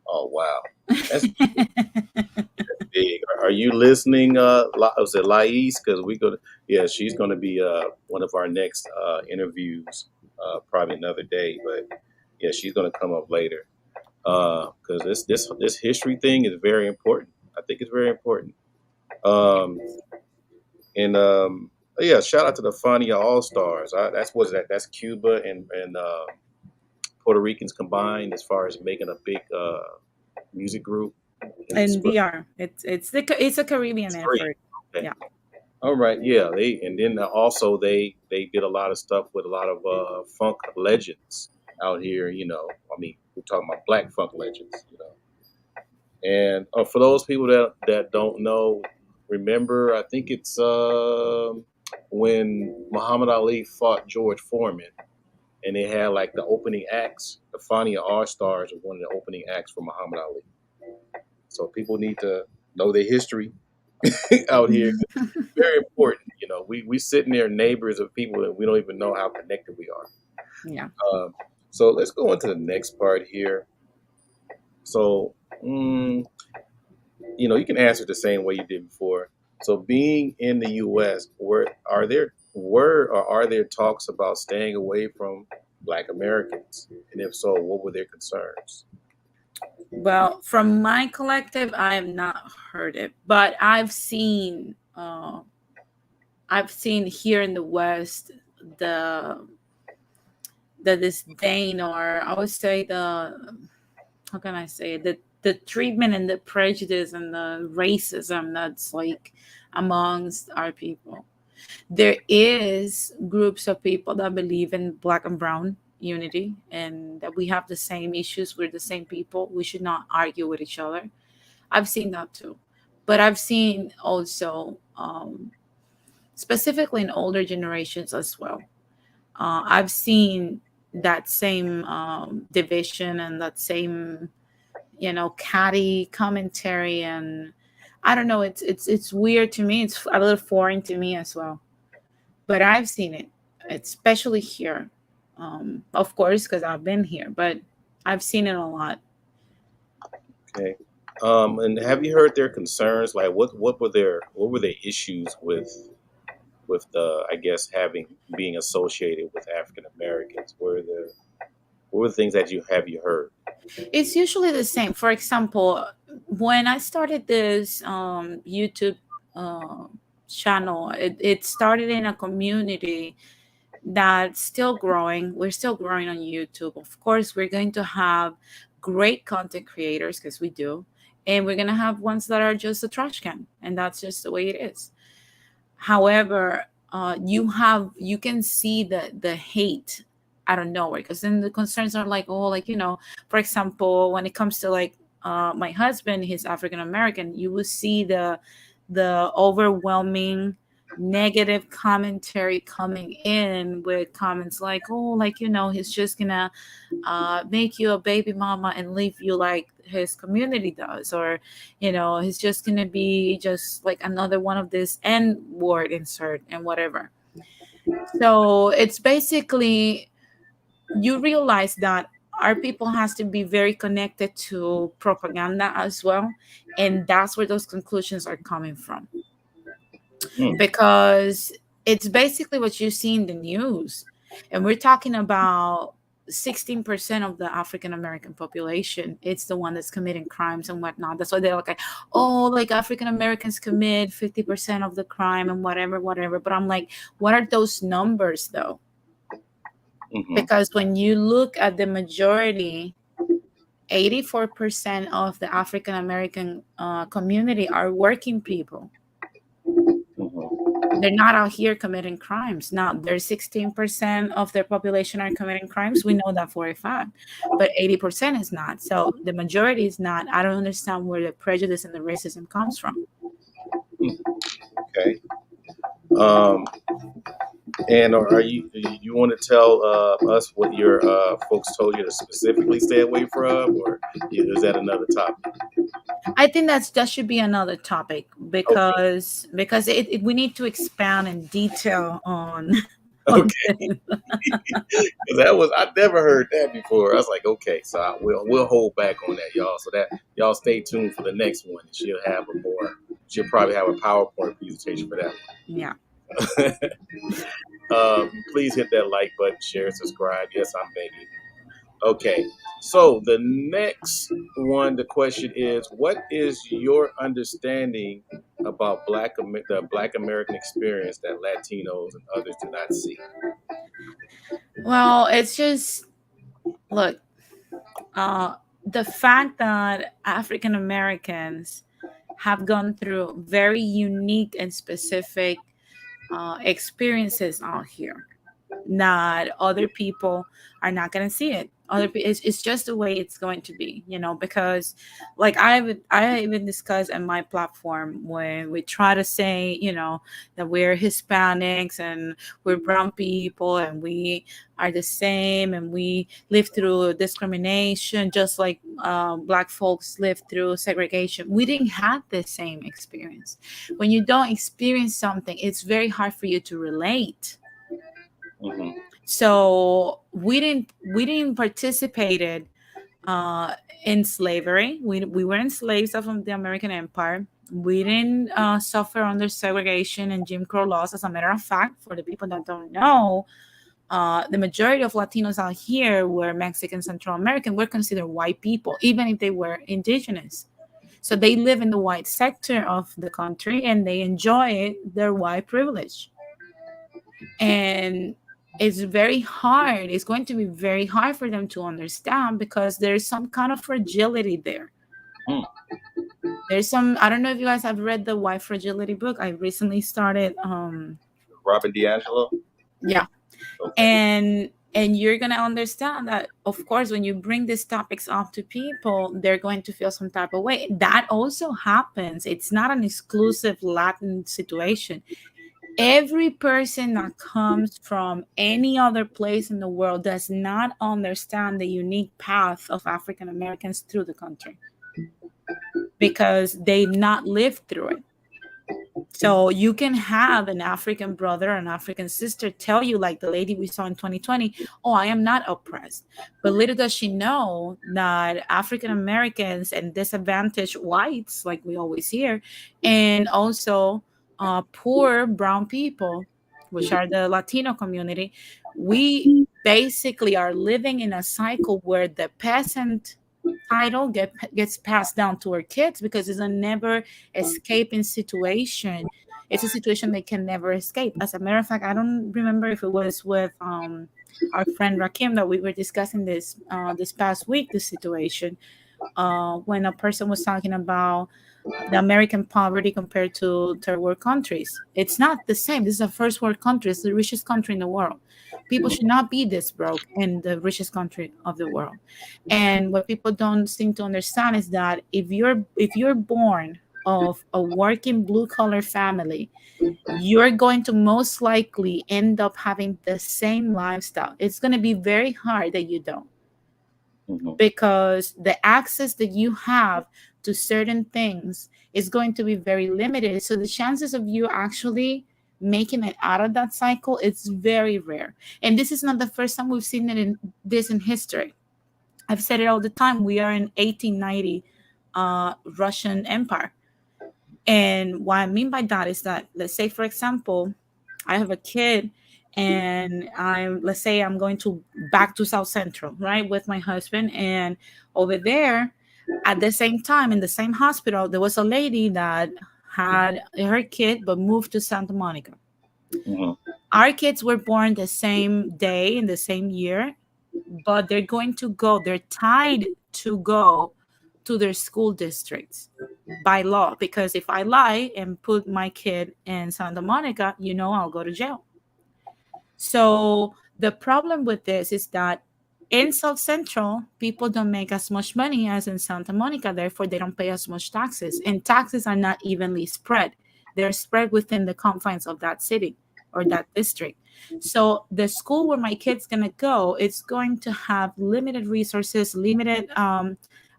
oh wow, that's big. Are you listening? Was it Lais? Because yeah, she's gonna be one of our next interviews, probably another day. But yeah, she's gonna come up later. Because this history thing is very important. I think it's very important. Um, and yeah, shout out to the Funny AllStars. That's what's that? That's Cuba and Puerto Ricans combined as far as making a big music group. And VR, it's a Caribbean It's three. effort. Okay. Yeah. All right, yeah. And then also they did a lot of stuff with a lot of funk legends out here. I mean, we're talking about black funk legends. And for those people that don't know, remember, I think it's when Muhammad Ali fought George Foreman, and they had like the opening acts. The Funny AllStars was one of the opening acts for Muhammad Ali. So people need to know their history out here. Very important. We sitting there neighbors of people and we don't even know how connected we are. Yeah. So let's go into the next part here. So, you can answer the same way you did before. So, being in the U.S., are there talks about staying away from Black Americans? And if so, what were their concerns? Well, from my collective, I have not heard it, but I've seen here in the West the the disdain, or I would say the, how can I say it? The treatment and the prejudice and the racism that's like amongst our people. There is groups of people that believe in black and brown unity and that we have the same issues, we're the same people, we should not argue with each other. I've seen that too, but I've seen also specifically in older generations as well, I've seen that same division and that same, catty commentary. And I don't know, it's weird to me, it's a little foreign to me as well, but I've seen it, especially here. Of course, because I've been here, but I've seen it a lot. Okay. And have you heard their concerns? Like, what were their issues with the, I guess, being associated with African Americans? What were the things that you heard? It's usually the same. For example, when I started this YouTube uh, channel, it started in a community that's still growing. We're still growing on YouTube. Of course, we're going to have great content creators, because we do, and we're gonna have ones that are just a trash can, and that's just the way it is. However, you can see the hate out of nowhere, because then the concerns are like, oh, like, for example, when it comes to like my husband, he's African American, you will see the overwhelming negative commentary coming in with comments like, oh, like, he's just gonna make you a baby mama and leave you like his community does, or he's just gonna be just like another one of this N word insert and whatever. So it's basically, you realize that our people has to be very connected to propaganda as well, and that's where those conclusions are coming from, Mm. because it's basically what you see in the news. And we're talking about 16% of the African American population. It's the one that's committing crimes and whatnot. That's why they're like, oh, like African Americans commit 50% of the crime and whatever, whatever. But I'm like, what are those numbers though? Mm-hmm. Because when you look at the majority, 84% of the African American community are working people. Mm-hmm. They're not out here committing crimes. Now, there's 16% of their population are committing crimes. We know that for a fact, but 80% is not. So the majority is not. I don't understand where the prejudice and the racism comes from. Okay. And are you want to tell us what your folks told you to specifically stay away from, or is that another topic? I think that should be another topic, Okay. because we need to expand in detail on on Okay. That was, I never heard that before. I was like, okay, so we'll hold back on that, y'all. So that y'all stay tuned for the next one. She'll probably have a PowerPoint presentation for that yeah. one. Please hit that like button, share, subscribe. Yes, I'm Megan. Okay, so the next one, the question is, what is your understanding about the Black American experience that Latinos and others do not see? Well, it's just, look, uh, the fact that African Americans have gone through very unique and specific experiences out here, not other people are not going to see it. It's just the way it's going to be, because like I even discuss on my platform when we try to say, that we're Hispanics and we're brown people and we are the same and we live through discrimination just like black folks live through segregation. We didn't have the same experience. When you don't experience something, it's very hard for you to relate. Mm-hmm. So we didn't participated in slavery. We weren't slaves of the American Empire. We didn't suffer under segregation and Jim Crow laws. As a matter of fact, for the people that don't know, the majority of Latinos out here were Mexican, Central American, were considered white people, even if they were indigenous. So they live in the white sector of the country and they enjoy their white privilege. And it's very hard. It's going to be very hard for them to understand because there's some kind of fragility there. Mm. There's some, I don't know if you guys have read the White Fragility book. I recently started Robin DiAngelo? yeah. Okay. And you're gonna understand that, of course, when you bring these topics up to people, they're going to feel some type of way. That also happens. It's not an exclusive Latin situation. Every person that comes from any other place in the world does not understand the unique path of African Americans through the country because they not lived through it. So you can have an African brother, an African sister tell you, like the lady we saw in 2020, oh, I am not oppressed. But little does she know that African Americans and disadvantaged whites, like we always hear, and also poor brown people, which are the Latino community, we basically are living in a cycle where the peasant title gets passed down to our kids because it's a never escaping situation. It's a situation they can never escape. As a matter of fact, I don't remember if it was with our friend Rakim that we were discussing this past week, the situation when a person was talking about the American poverty compared to third world countries. It's not the same. This is a first world country. It's the richest country in the world. People should not be this broke in the richest country of the world. And what people don't seem to understand is that if you're born of a working blue collar family, you're going to most likely end up having the same lifestyle. It's going to be very hard that you don't, Mm-hmm. because the access that you have to certain things is going to be very limited. So the chances of you actually making it out of that cycle, it's very rare. And this is not the first time we've seen it in history. I've said it all the time. We are in 1890 Russian Empire. And what I mean by that is that, let's say, for example, I have a kid and let's say I'm going to back to South Central, right, with my husband. And over there, at the same time, in the same hospital, there was a lady that had her kid but moved to Santa Monica. Mm-hmm. Our kids were born the same day in the same year, but they're tied to go to their school districts by law, because if I lie and put my kid in Santa Monica, I'll go to jail. So the problem with this is that in South Central, people don't make as much money as in Santa Monica. Therefore, they don't pay as much taxes. And taxes are not evenly spread. They're spread within the confines of that city or that district. So the school where my kid's going to go, it's going to have limited resources, limited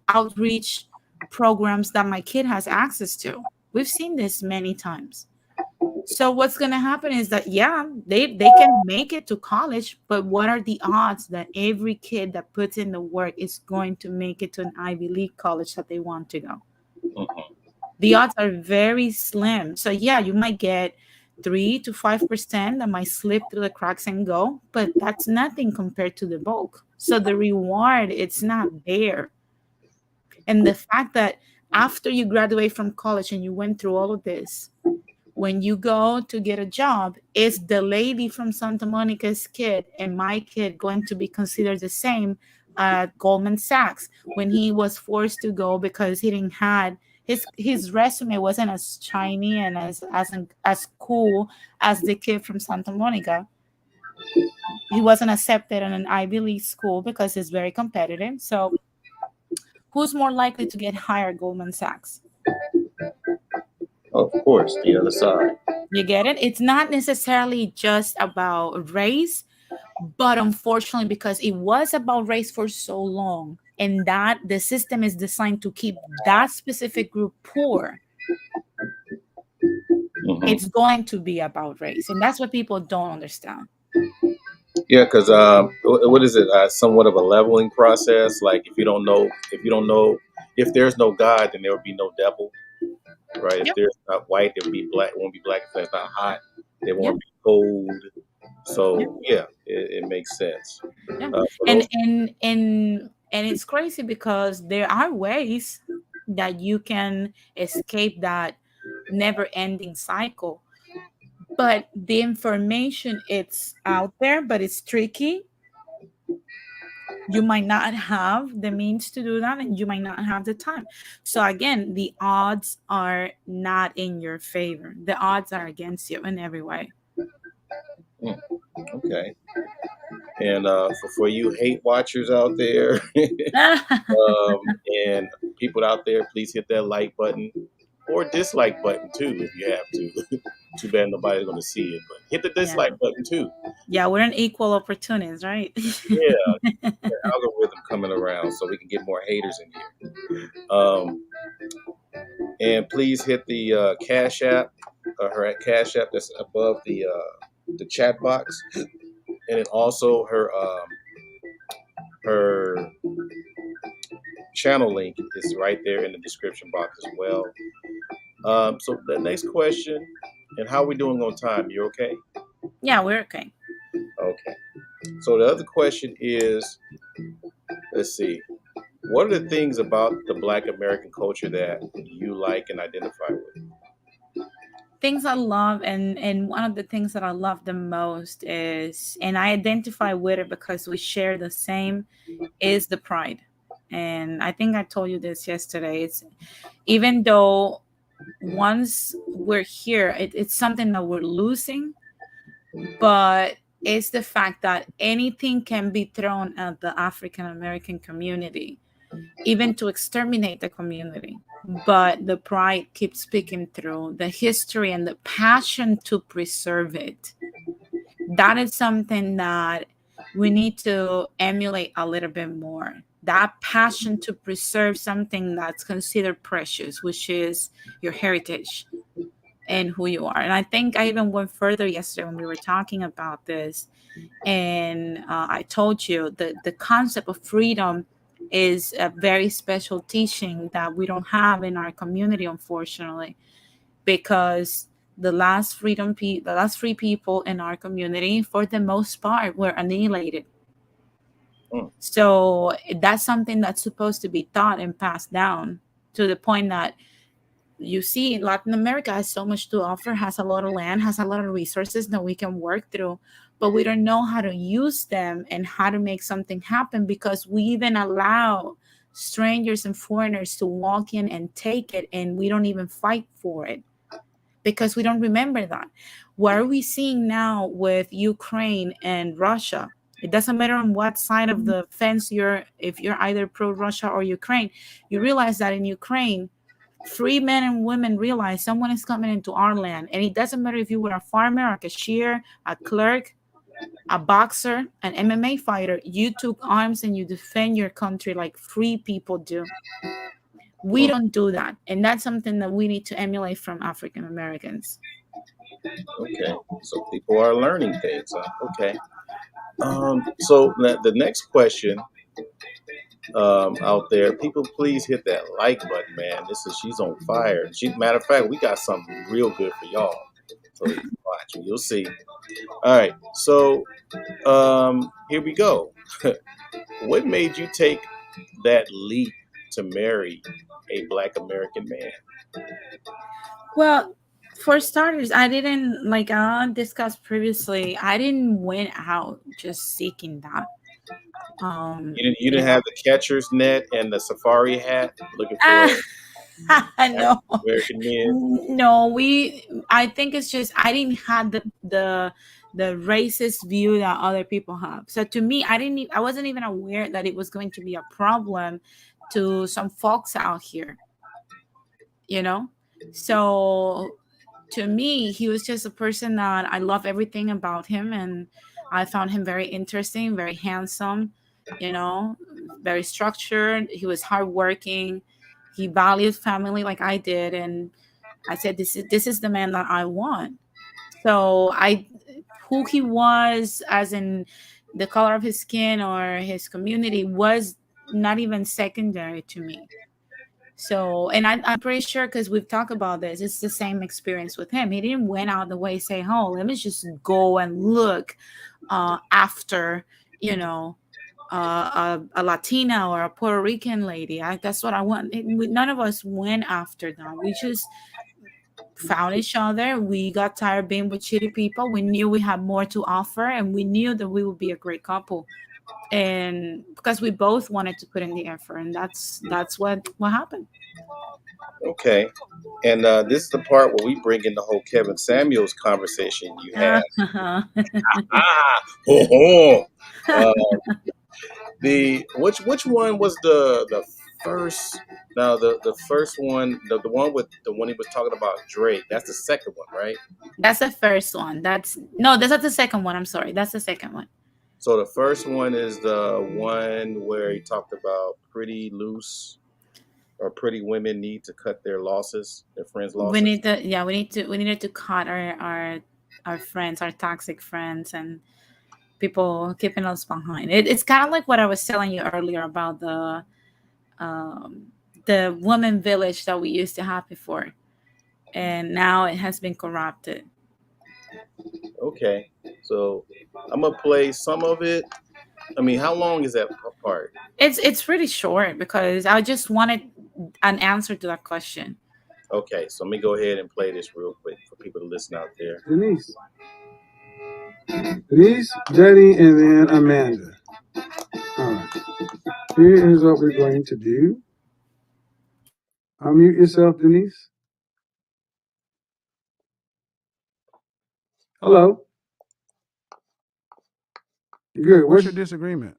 outreach programs that my kid has access to. We've seen this many times. So what's going to happen is that, yeah, they can make it to college, but what are the odds that every kid that puts in the work is going to make it to an Ivy League college that they want to go? Mm-hmm. The odds are very slim. So yeah, you might get 3 to 5% that might slip through the cracks and go, but that's nothing compared to the bulk. So the reward, it's not there. And the fact that after you graduate from college and you went through all of this, when you go to get a job, is the lady from Santa Monica's kid and my kid going to be considered the same at Goldman Sachs when he was forced to go because he didn't had his resume wasn't as shiny and as cool as the kid from Santa Monica. He wasn't accepted in an Ivy League school because it's very competitive. So who's more likely to get hired at Goldman Sachs? Of course, the other side. You get it? It's not necessarily just about race, but unfortunately, because it was about race for so long, and that the system is designed to keep that specific group poor, Mm-hmm. it's going to be about race. And that's what people don't understand. Yeah, because what is it? Somewhat of a leveling process. Like if there's no God, then there will be no devil, right? If Yep. there's not white, there will be black. It won't be black if there's not hot. There Yep. won't be cold. So Yep. yeah, it makes sense. Yeah. For And those, it's crazy because there are ways that you can escape that never ending cycle. But the information, it's out there, but it's tricky. You might not have the means to do that, and you might not have the time. So again, the odds are not in your favor. The odds are against you in every way. okay, and for you hate watchers out there, and people out there, please hit that like button or dislike button too if you have to. Too bad nobody's going to see it, but hit the Yeah. dislike button too. Yeah, we're an equal opportunities, right? Yeah, the algorithm coming around so we can get more haters in here. And please hit the Cash App, her at Cash App that's above the chat box, and then also her channel link is right there in the description box as well. So the next question, and how we doing on time? You okay? Yeah, we're okay. Okay. So the other question is, let's see, what are the things about the Black American culture that you like and identify with? things I love, and one of the things that I love the most is, and I identify with it because we share the same, is the pride. And I think I told you this yesterday. It's even though once we're here, it's something that we're losing, but it's the fact that anything can be thrown at the African American community, even to exterminate the community. But the pride keeps speaking through the history and the passion to preserve it. That is something that we need to emulate a little bit more. That passion to preserve something that's considered precious, which is your heritage and who you are. And I think I even went further yesterday when we were talking about this. And I told you that the concept of freedom is a very special teaching that we don't have in our community, unfortunately, because the last free people in our community, for the most part, were annihilated. Mm. So that's something that's supposed to be taught and passed down, to the point that you see Latin America has so much to offer, has a lot of land, has a lot of resources that we can work through, but we don't know how to use them and how to make something happen, because we even allow strangers and foreigners to walk in and take it, and we don't even fight for it because we don't remember that. What are we seeing now with Ukraine and Russia? It doesn't matter on what side of the fence you're, if you're either pro Russia or Ukraine, you realize that in Ukraine, free men and women realize someone is coming into our land. And it doesn't matter if you were a farmer, a cashier, a clerk, a boxer, an MMA fighter, you took arms and you defend your country like free people do. We Mm. don't do that. And that's something that we need to emulate from African Americans. Okay, so people are learning things. Okay. So the next question out there, people please hit that like button, man. This is She's on fire. Matter of fact, we got something real good for y'all. So watch, you'll see. All right, so here we go. What made you take that leap to marry a Black American man? Well, for starters, I didn't, like I discussed previously, I didn't went out just seeking that. You You didn't have know, the catcher's net and the safari hat looking for ah, no, American men. no, I think it's just I didn't have the racist view that other people have. So to me, I wasn't even aware that it was going to be a problem to some folks out here, you know. So to me, he was just a person that I love everything about him, and I found him very interesting, very handsome, you know, very structured. He was hardworking. He valued family like I did, and I said, this is the man that I want. So who he was, as in the color of his skin or his community, was not even secondary to me. So, and I'm pretty sure, because we've talked about this, it's the same experience with him. He didn't went out the way say, "Oh, let me just go and look after, you know, a Latina or a Puerto Rican lady. That's what I want." None of us went after that. We just found each other. We got tired being with shitty people. We knew we had more to offer, and we knew that we would be a great couple. And because we both wanted to put in the effort, and that's what happened. Okay. And this is the part where we bring in the whole Kevin Samuels conversation you had. Ah, ho, ho. Uh, the which one was the first? Now the first one, the one with the one he was talking about Drake. That's the second one, right? That's the first one. That's not the second one. I'm sorry. That's the second one. So the first one is the one where he talked about pretty loose or pretty women need to cut their losses, their friends' We losses. need to, yeah, we needed to cut our friends, our toxic friends, and people keeping us behind. It's kind of like what I was telling you earlier about um the woman village that we used to have before, and now it has been corrupted. Okay, so I'm gonna play some of it. I mean, how long is that part? It's pretty short because I just wanted an answer to that question. Okay, so let me go ahead and play this real quick for people to listen out there. Denise, Jenny, and then Amanda. All right. Here is what we're going to do. Unmute yourself, Denise. Hello. Good. What's your disagreement?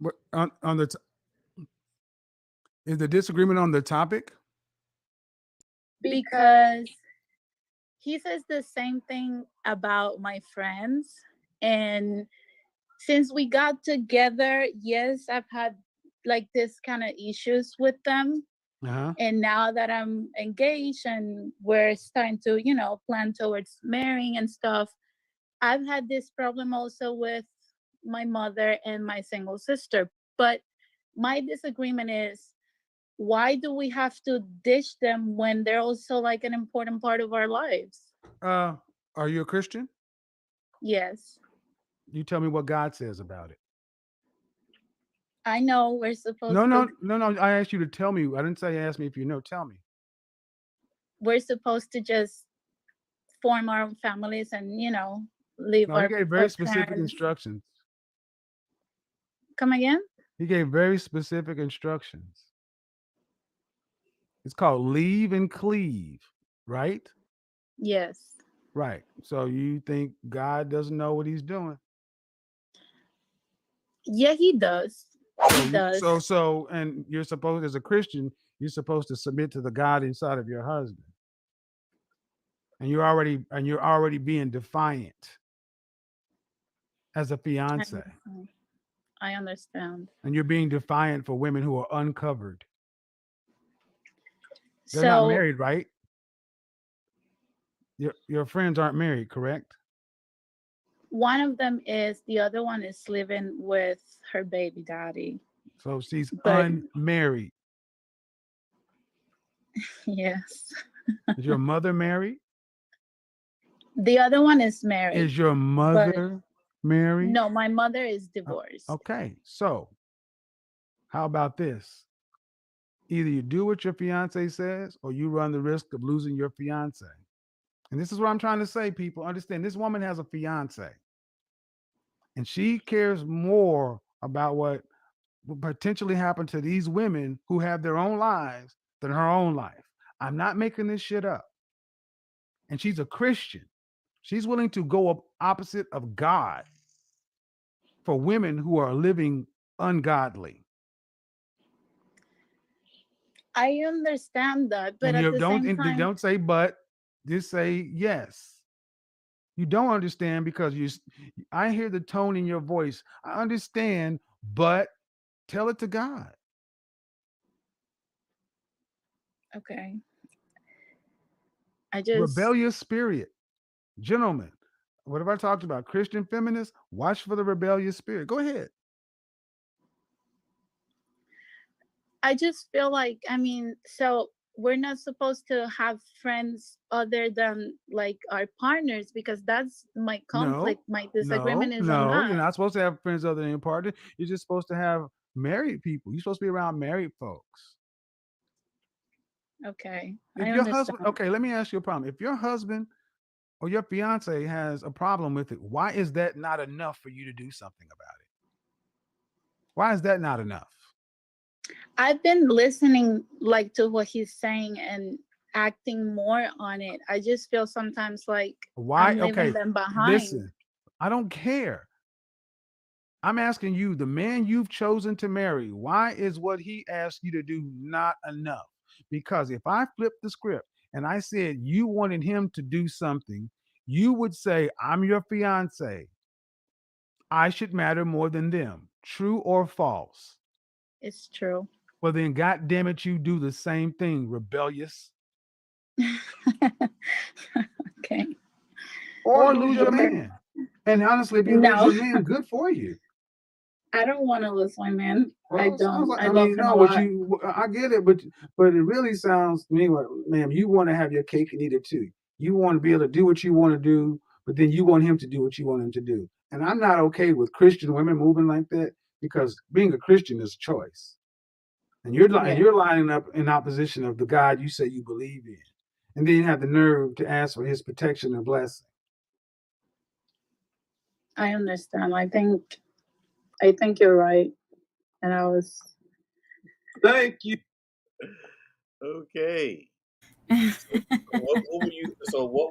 What, on the is the disagreement on the topic? Because he says the same thing about my friends. And since we got together, yes, I've had like this kind of issues with them. Uh-huh. And now that I'm engaged and we're starting to, you know, plan towards marrying and stuff, I've had this problem also with my mother and my single sister. But my disagreement is, why do we have to dish them when they're also like an important part of our lives? Are you a Christian? Yes. You tell me what God says about it. I know we're supposed No. I asked you to tell me. I didn't say ask me if you know. Tell me. we're supposed to just form our own families and, you know, leave No, he our, gave very our specific parents. instructions. Come again? He gave very specific instructions. It's called leave and cleave, right? Yes. Right. So you think God doesn't know what he's doing? Yeah, he does. He does. So and you're supposed, as a Christian, you're supposed to submit to the God inside of your husband. And you're already being defiant as a fiance. I understand. And you're being defiant for women who are uncovered. They're not married, right? Your friends aren't married, correct? One of them is, the other one is living with her baby daddy. So she's unmarried. Yes. Is your mother married? The other one is married. Is your mother married? No, my mother is divorced. Okay, so how about this? Either you do what your fiance says or you run the risk of losing your fiance. And this is what I'm trying to say, people. Understand, this woman has a fiance. And she cares more about what will potentially happen to these women who have their own lives than her own life. I'm not making this shit up. And she's a Christian. She's willing to go up opposite of God for women who are living ungodly. I understand that, but And at the same time, don't say but, just say yes. You don't understand because I hear the tone in your voice. I understand, but tell it to God. okay. I just Rebellious spirit. Gentlemen, what have I talked about? Christian feminists, watch for the rebellious spirit. Go ahead. I just feel like, I mean, so we're not supposed to have friends other than like our partners, because that's my conflict. My disagreement is on that. You're not supposed to have friends other than your partner. You're just supposed to have married people. You're supposed to be around married folks. Okay. If I your understand. husband, okay, let me ask you a problem. If your husband or your fiance has a problem with it, why is that not enough for you to do something about it? Why is that not enough? I've been listening like to what he's saying and acting more on it. I just feel sometimes like Why? I'm leaving them behind. Listen, I don't care. I'm asking you, the man you've chosen to marry, why is what he asked you to do not enough? Because if I flipped the script and I said you wanted him to do something, you would say, I'm your fiance. I should matter more than them. True or false? It's true. Well, then, God damn it, you do the same thing, rebellious. Okay. Or lose your man. And honestly, if you lose your man, good for you. I don't want to lose my man. Well, I don't. Like, I love him a lot. I get it, but it really sounds to me, ma'am, you want to have your cake and eat it too. You want to be able to do what you want to do, but then you want him to do what you want him to do. And I'm not okay with Christian women moving like that. because being a Christian is a choice. And you're lining up in opposition of the God you say you believe in. And then you have the nerve to ask for his protection and blessing. I understand. I think you're right. And I was Thank you. Okay. What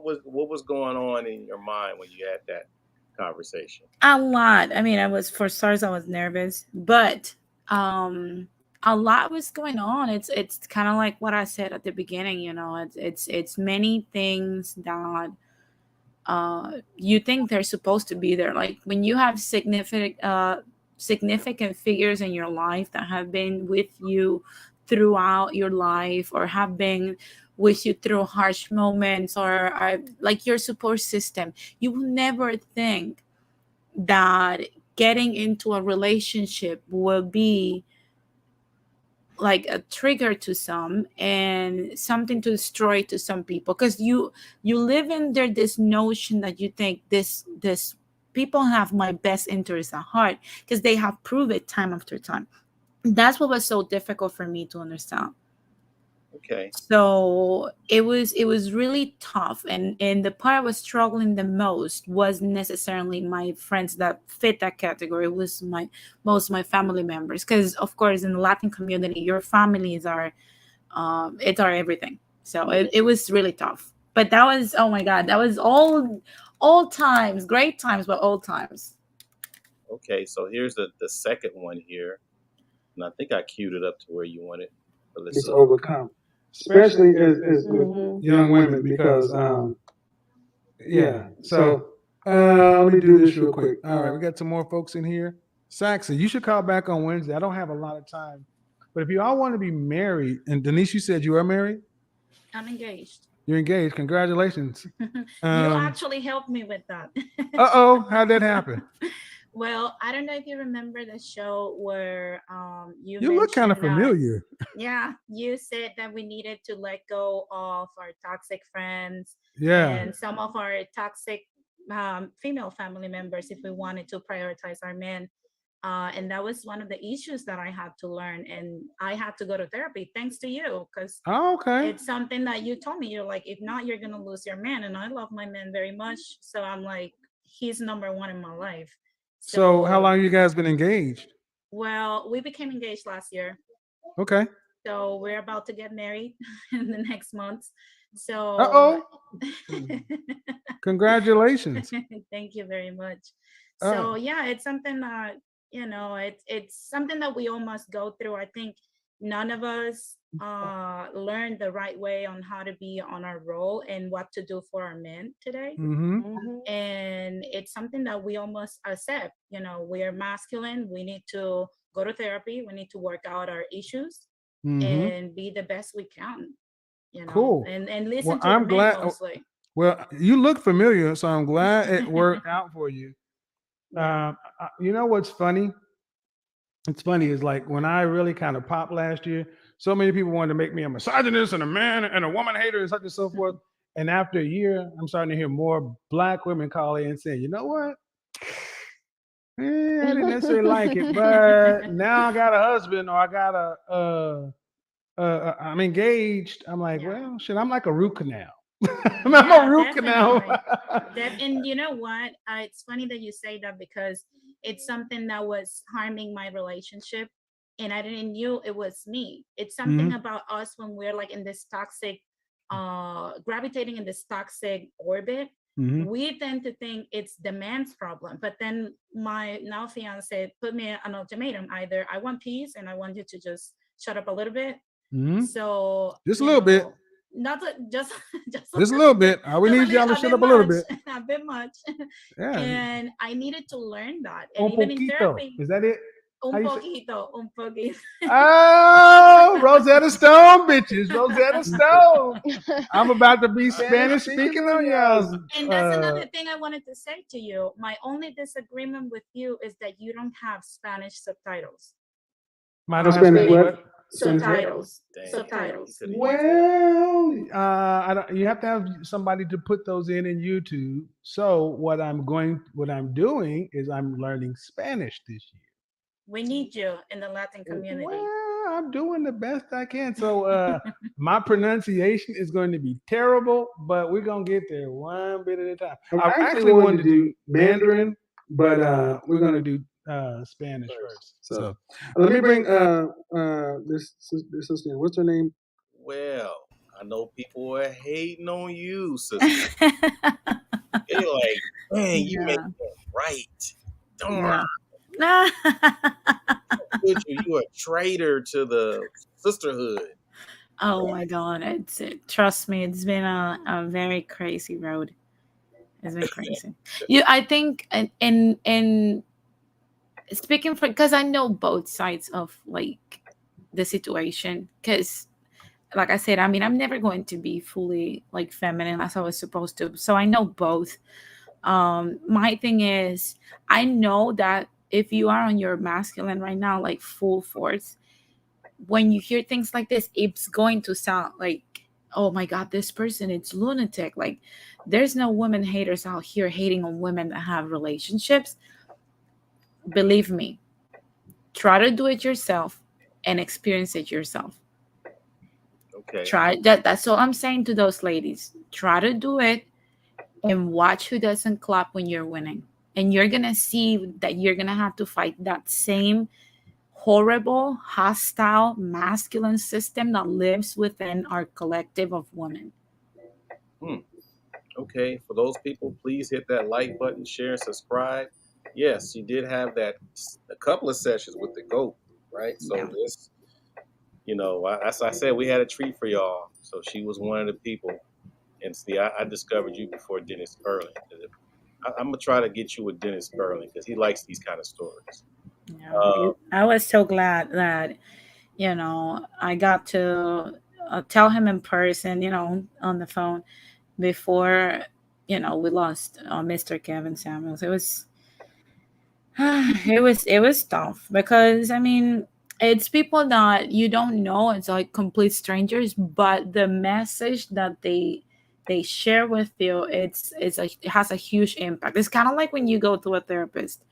was going on in your mind when you had that conversation? a lot. I mean, I was for starters, I was nervous, but a lot was going on. It's kind of like what I said at the beginning. It's many things that you think they're supposed to be there. Like when you have significant figures in your life that have been with you throughout your life or have been with you through harsh moments or are like your support system, you will never think that getting into a relationship will be like a trigger to some and something to destroy to some people, because you live under this notion that you think this people have my best interest at heart because they have proved it time after time. That's what was so difficult for me to understand. Okay. So it was really tough, and the part I was struggling the most wasn't necessarily my friends that fit that category. It was my family members, because of course in the Latin community your families are it's our everything. So it was really tough, but that was, oh my god, that was all times, great times, but old times. Okay, so here's the second one here. And I think I queued it up to where you wanted. But let's It's overcome, especially as with young women, because yeah. So let me do this real quick. All right, we got some more folks in here. Saxon, you should call back on Wednesday. I don't have a lot of time, but if you all want to be married, and Denise, you said you are married. I'm engaged. You're engaged. Congratulations. You actually helped me with that. How'd that happen? Well, I don't know if you remember the show where You look kind of mentioned that, familiar. yeah, you said that we needed to let go of our toxic friends Yeah. and some of our toxic female family members if we wanted to prioritize our men. And that was one of the issues that I had to learn, and I had to go to therapy thanks to you, because Oh, okay. it's something that you told me. You're like, if not, you're gonna lose your man, and I love my man very much. So I'm like, he's number one in my life. So how long you guys been engaged? Well, we became engaged last year. Okay. So we're about to get married in the next month. So Uh-oh. Congratulations. thank you very much. Oh. So yeah, it's something that it's something that we all must go through. I think none of us learned the right way on how to be on our role and what to do for our men today. Mm-hmm. And it's something that we all must accept. We are masculine. We need to go to therapy. We need to work out our issues and be the best we can. Cool. And listen Well, to I'm the men glad. mostly. Well, you look familiar, so I'm glad it worked out for you. You know what's funny? It's funny is like when I really kind of popped last year, so many people wanted to make me a misogynist and a man and a woman hater and such and so forth. And after a year, I'm starting to hear more Black women call in and say, you know what? I didn't necessarily like it, but now I got a husband or I got I'm engaged. I'm like, well, shit, I'm like a root canal. I'm a root canal. And you know what? It's funny that you say that, because it's something that was harming my relationship, and I didn't knew it was me. It's something about us when we're like in this toxic, gravitating in this toxic orbit. We tend to think it's the man's problem, but then my now fiance put me an ultimatum: either I want peace and I want you to just shut up a little bit. So just a little bit. Not just a little bit. We need y'all to shut up a little bit. A bit much. Yeah. And I needed to learn that. And Un even poquito. in therapy. Is that it? Un poquito. Oh, Rosetta Stone, bitches. Rosetta Stone. I'm about to be Spanish speaking on y'all. And that's another thing I wanted to say to you. My only disagreement with you is that you don't have Spanish subtitles. I don't have Spanish what? Subtitles. Well, I don't. You have to have somebody to put those in YouTube. So what I'm doing is I'm learning Spanish this year. We need you in the Latin community. Well, I'm doing the best I can. So my pronunciation is going to be terrible, but we're gonna get there one bit at a time. I actually wanted to do Mandarin, but we're gonna do Spanish first. So let me bring this sister. What's her name? Well, I know people are hating on you, sister. They like, man, you make that right. Darn. No. You a traitor to the sisterhood. Oh my God! Trust me, it's been a very crazy road. It's been crazy. I think, and speaking for, because I know both sides of like the situation. Because, like I said, I mean, I'm never going to be fully like feminine as I was supposed to. So I know both. My thing is, I know that if you are on your masculine right now, like full force, when you hear things like this, it's going to sound like, oh my God, this person, it's lunatic. Like, there's no women haters out here hating on women that have relationships. Believe me, try to do it yourself and experience it yourself. Okay. Try that. That's all I'm saying to those ladies. Try to do it and watch who doesn't clap when you're winning. And you're gonna see that you're gonna have to fight that same horrible, hostile, masculine system that lives within our collective of women. Okay, for those people, please hit that like button, share, and subscribe. Yes, she did have a couple of sessions with the GOAT, right? So Yeah. this, as I said, we had a treat for y'all. So she was one of the people. And see, I discovered you before Dennis Perlin. I'm gonna try to get you with Dennis Perlin because he likes these kind of stories. Yeah, I was so glad that I got to tell him in person, on the phone before we lost Mr. Kevin Samuels. It was it was tough because I mean it's people that you don't know, it's like complete strangers, but the message that they share with you, it has a huge impact. It's kind of like when you go to a therapist.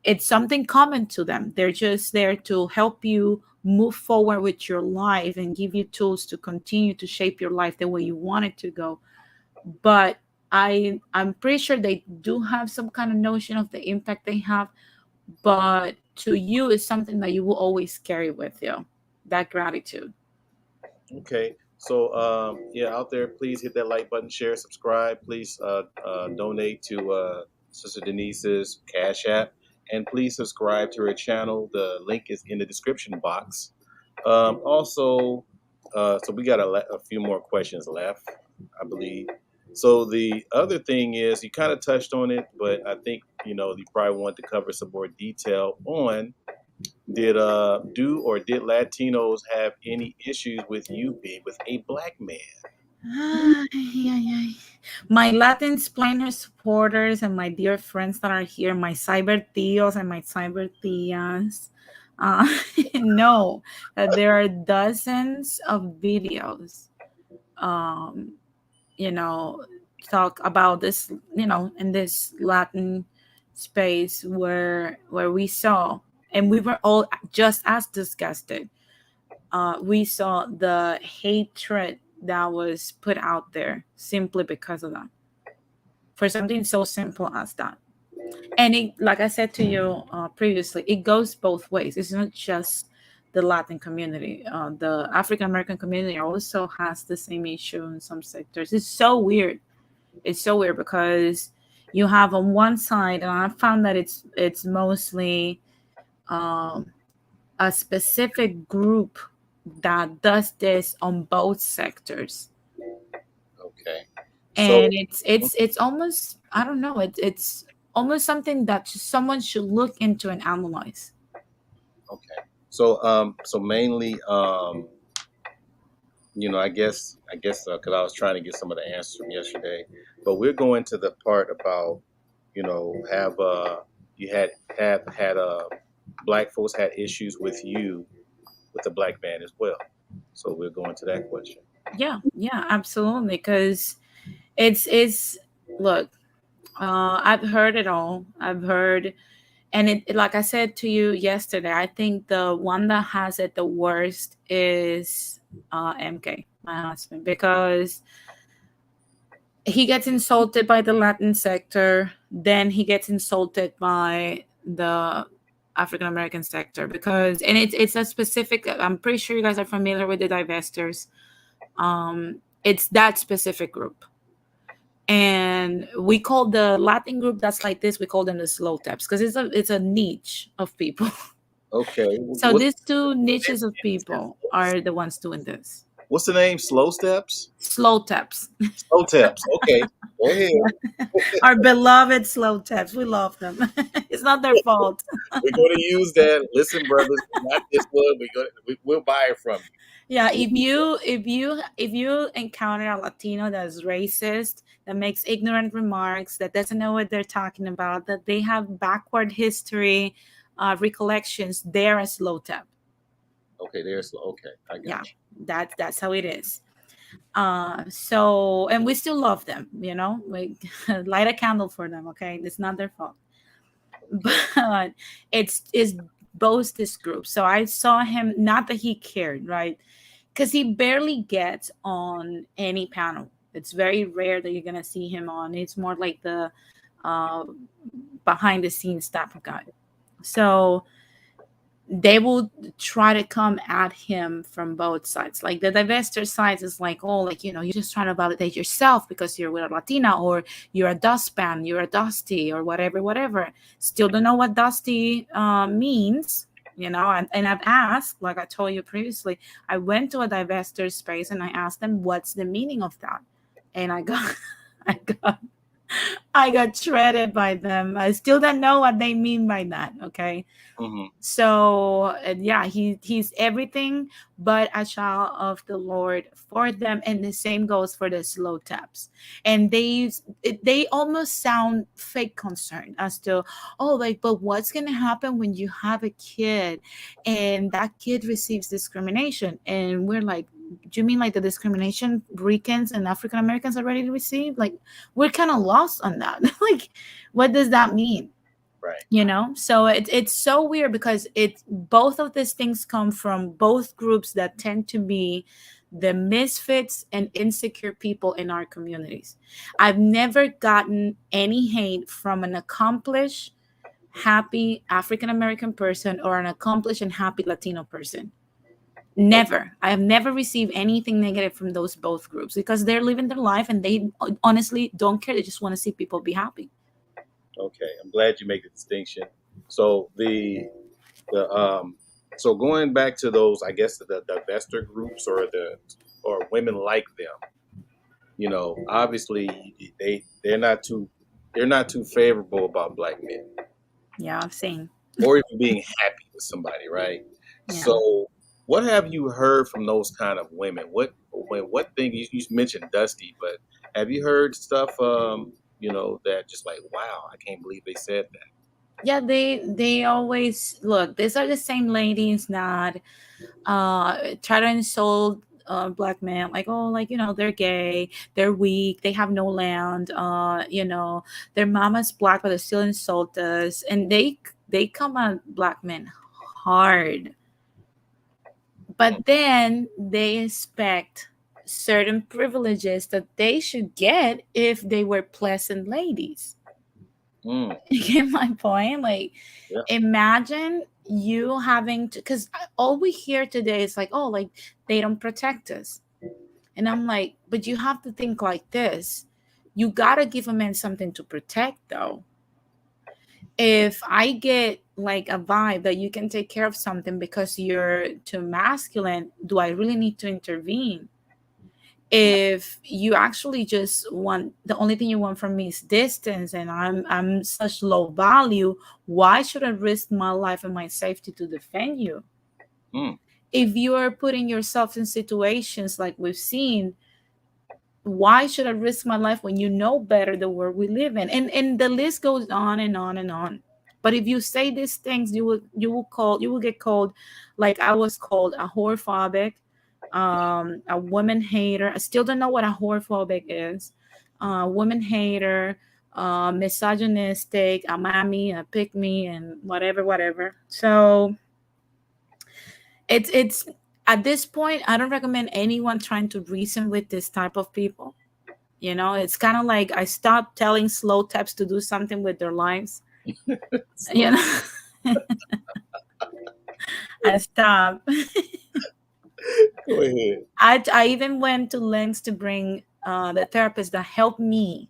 It's something common to them. They're just there to help you move forward with your life and give you tools to continue to shape your life the way you want it to go. But I'm pretty sure they do have some kind of notion of the impact they have, but to you it's something that you will always carry with you, that gratitude. Okay, so yeah, out there, please hit that like button, share, subscribe. Please donate to Sister Denisse's Cash App, and please subscribe to her channel. The link is in the description box. Also, so we got a few more questions left, I believe. So the other thing is, you kind of touched on it, but I think you probably want to cover some more detail on. Did Latinos have any issues with you being with a black man? My Latin explainer supporters and my dear friends that are here, my cyber tios and my cyber tias, know that there are dozens of videos, um, you know, talk about this, in this Latin space where we saw, and we were all just as disgusted. We saw the hatred that was put out there simply because of that, for something so simple as that. And it, like I said to you previously, it goes both ways. It's not just the Latin community. The African American community also has the same issue in some sectors. It's so weird. It's so weird because you have on one side, and I found that it's mostly um, a specific group that does this on both sectors. Okay. And it's almost, I don't know, it's almost something that someone should look into and analyze. Okay. So mainly, I guess because I was trying to get some of the answers from yesterday, but we're going to the part about, have you have had black folks had issues with you with a black man as well. So we're going to that question. Yeah, absolutely. Because it's look, I've heard it all. I've heard, And like I said to you yesterday, I think the one that has it the worst is MK, my husband, because he gets insulted by the Latin sector, then he gets insulted by the African American sector, because and it's a specific. I'm pretty sure you guys are familiar with the divestors. It's that specific group, and we call the Latin group that's like this. We call them the slow taps because it's a niche of people. Okay. So these two niches of people are the ones doing this. What's the name? Slow steps? Slow taps. Slow taps. Okay. Go ahead. Our beloved slow taps. We love them. It's not their fault. We're going to use that. Listen, brothers, not this one. We'll buy it from you. Yeah, if you encounter a Latino that's racist, that makes ignorant remarks, that doesn't know what they're talking about, that they have backward history recollections, they're a slow tap. Okay, there's okay. I got you. That's how it is. So, and we still love them, we light a candle for them. Okay, it's not their fault, but it's both this group. So I saw him, not that he cared, right? Because he barely gets on any panel. It's very rare that you're gonna see him on. It's more like the behind the scenes type of guy. So they will try to come at him from both sides. Like the divestor sides is like, oh, like, you're just trying to validate yourself because you're with a Latina, or you're a dustpan, you're a dusty, or whatever. Still don't know what dusty means, and I've asked, like I told you previously, I went to a divestor space and I asked them, what's the meaning of that? And I got I got shredded by them. I still don't know what they mean by that. Okay. Mm-hmm. So yeah, he's everything but a child of the Lord for them, and the same goes for the slow taps. And they almost sound fake concerned as to, oh, like, but what's gonna happen when you have a kid and that kid receives discrimination? And we're like, do you mean like the discrimination Ricans and African Americans already received? Like, we're kind of lost on that. Like, what does that mean? Right. So it's so weird because both of these things come from both groups that tend to be the misfits and insecure people in our communities. I've never gotten any hate from an accomplished, happy African American person or an accomplished and happy Latino person. Never. I have never received anything negative from those both groups because they're living their life and they honestly don't care. They just want to see people be happy. Okay, I'm glad you make the distinction. So so going back to those, I guess the divestor groups or women like them, obviously they're not too favorable about black men. Yeah, I've seen. Or even being happy with somebody, right? Yeah. So what have you heard from those kind of women? What thing you mentioned Dusty, but have you heard stuff that just like, wow, I can't believe they said that. Yeah, they always look. These are the same ladies that try to insult black men, like, oh, like, they're gay, they're weak, they have no land, their mama's black, but they still insult us, and they come at black men hard. But then they expect certain privileges that they should get if they were pleasant ladies. You get my point? Like, yeah. Imagine you having to, because all we hear today is like, oh, like, they don't protect us. And I'm like, but you have to think like this. You got to give a man something to protect, though. If I get like a vibe that you can take care of something because you're too masculine, do I really need to intervene? If you actually just want, the only thing you want from me is distance, and I'm such low value, why should I risk my life and my safety to defend you? If you are putting yourself in situations like we've seen, why should I risk my life when you know better the world we live in? And the list goes on and on and on. But if you say these things, you will get called, like I was called, a whorephobic, a woman hater. I still don't know what a whorephobic is. Woman hater, misogynistic, a mammy, a pick me, and whatever. So it's at this point, I don't recommend anyone trying to reason with this type of people. You know, it's kind of like I stopped telling slow types to do something with their lives. You know, I stopped. Go ahead. I even went to lengths to bring the therapist that helped me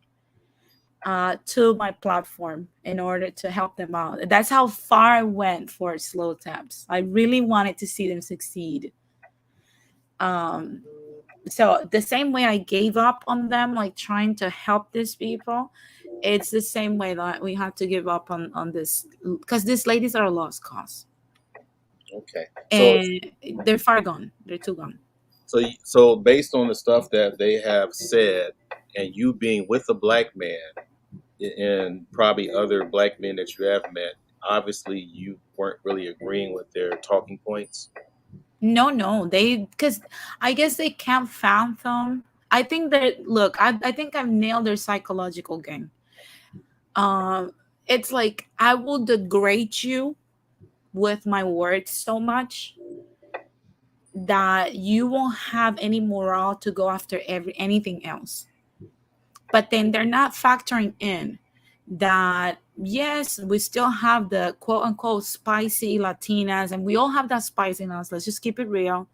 to my platform in order to help them out. That's how far I went for slow taps. I really wanted to see them succeed. Um, so the same way I gave up on them, like trying to help these people, it's the same way that we have to give up on this, because these ladies are a lost cause. Okay. And they're far gone. They're too gone. So based on the stuff that they have said, and you being with a black man, and probably other black men that you have met, obviously you weren't really agreeing with their talking points. No, because I guess they can't fathom. I think that, look, I think I've nailed their psychological game. Um, it's like I will degrade you with my words so much that you won't have any morale to go after anything else. But then they're not factoring in that yes, we still have the quote unquote spicy Latinas, and we all have that spice in us. Let's just keep it real.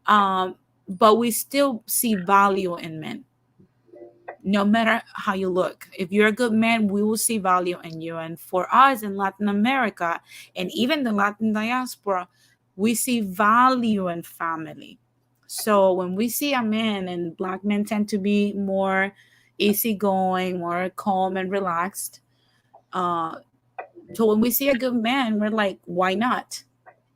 But we still see value in men, no matter how you look. If you're a good man, we will see value in you. And for us in Latin America and even the Latin diaspora, we see value in family. So when we see a man, and black men tend to be more easygoing, more calm and relaxed. So when we see a good man, we're like, why not?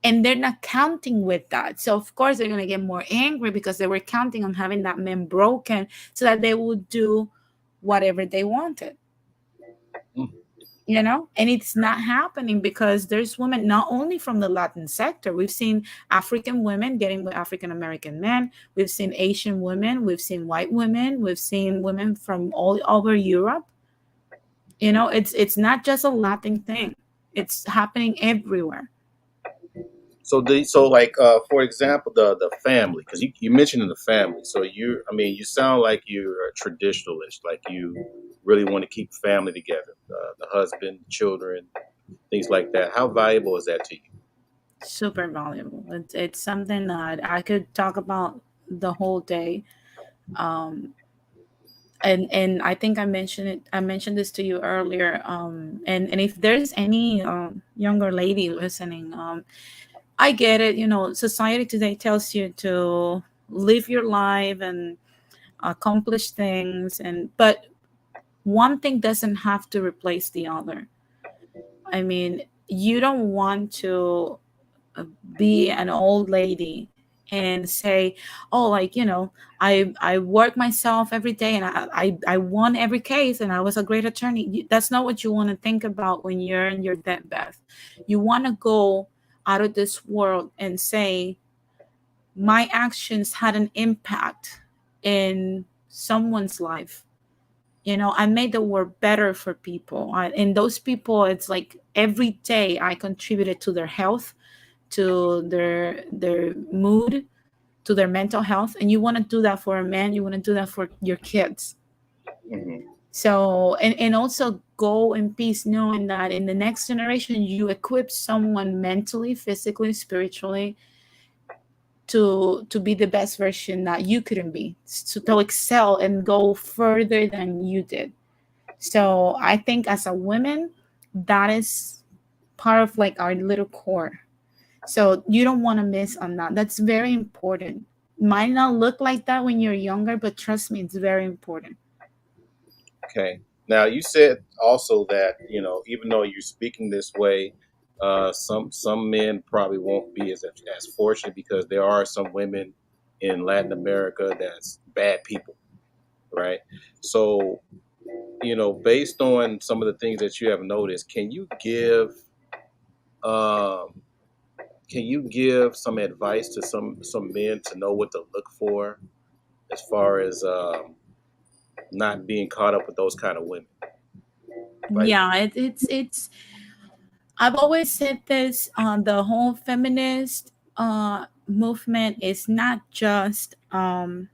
And they're not counting with that. So of course they're going to get more angry because they were counting on having that man broken so that they would do whatever they wanted. You know, and it's not happening because there's women not only from the Latin sector. We've seen African women getting with African American men. We've seen Asian women. We've seen white women. We've seen women from all over Europe. You know, it's not just a Latin thing. It's happening everywhere. So like for example, the family, because you mentioned in the family. So you sound like you're a traditionalist, like you really want to keep family together, the husband, children, things like that. How valuable is that to you? Super valuable. It's something that I could talk about the whole day. Um, and I think I mentioned it. I mentioned this to you earlier. And if there's any younger lady listening, I get it. You know, society today tells you to live your life and accomplish things, but one thing doesn't have to replace the other. I mean, you don't want to be an old lady and say, oh, like, you know, I work myself every day, and I won every case, and I was a great attorney. That's not what you want to think about when you're in your deathbed. You want to go out of this world and say, my actions had an impact in someone's life. You know, I made the world better for people. And those people, it's like every day I contributed to their health, to their mood, to their mental health. And you want to do that for a man, you want to do that for your kids. Mm-hmm. So and also go in peace, knowing that in the next generation you equip someone mentally, physically, spiritually, to be the best version that you couldn't be, to excel and go further than you did. So I think as a woman, that is part of like our little core. So you don't want to miss on that. That's very important. Might not look like that when you're younger, but trust me, it's very important. Okay. Now you said also that even though you're speaking this way, some men probably won't be as fortunate because there are some women in Latin America that's bad people, right? So based on some of the things that you have noticed, um, can you give some advice to some men to know what to look for as far as not being caught up with those kind of women? right? Yeah, it's I've always said this, the whole feminist movement is not just an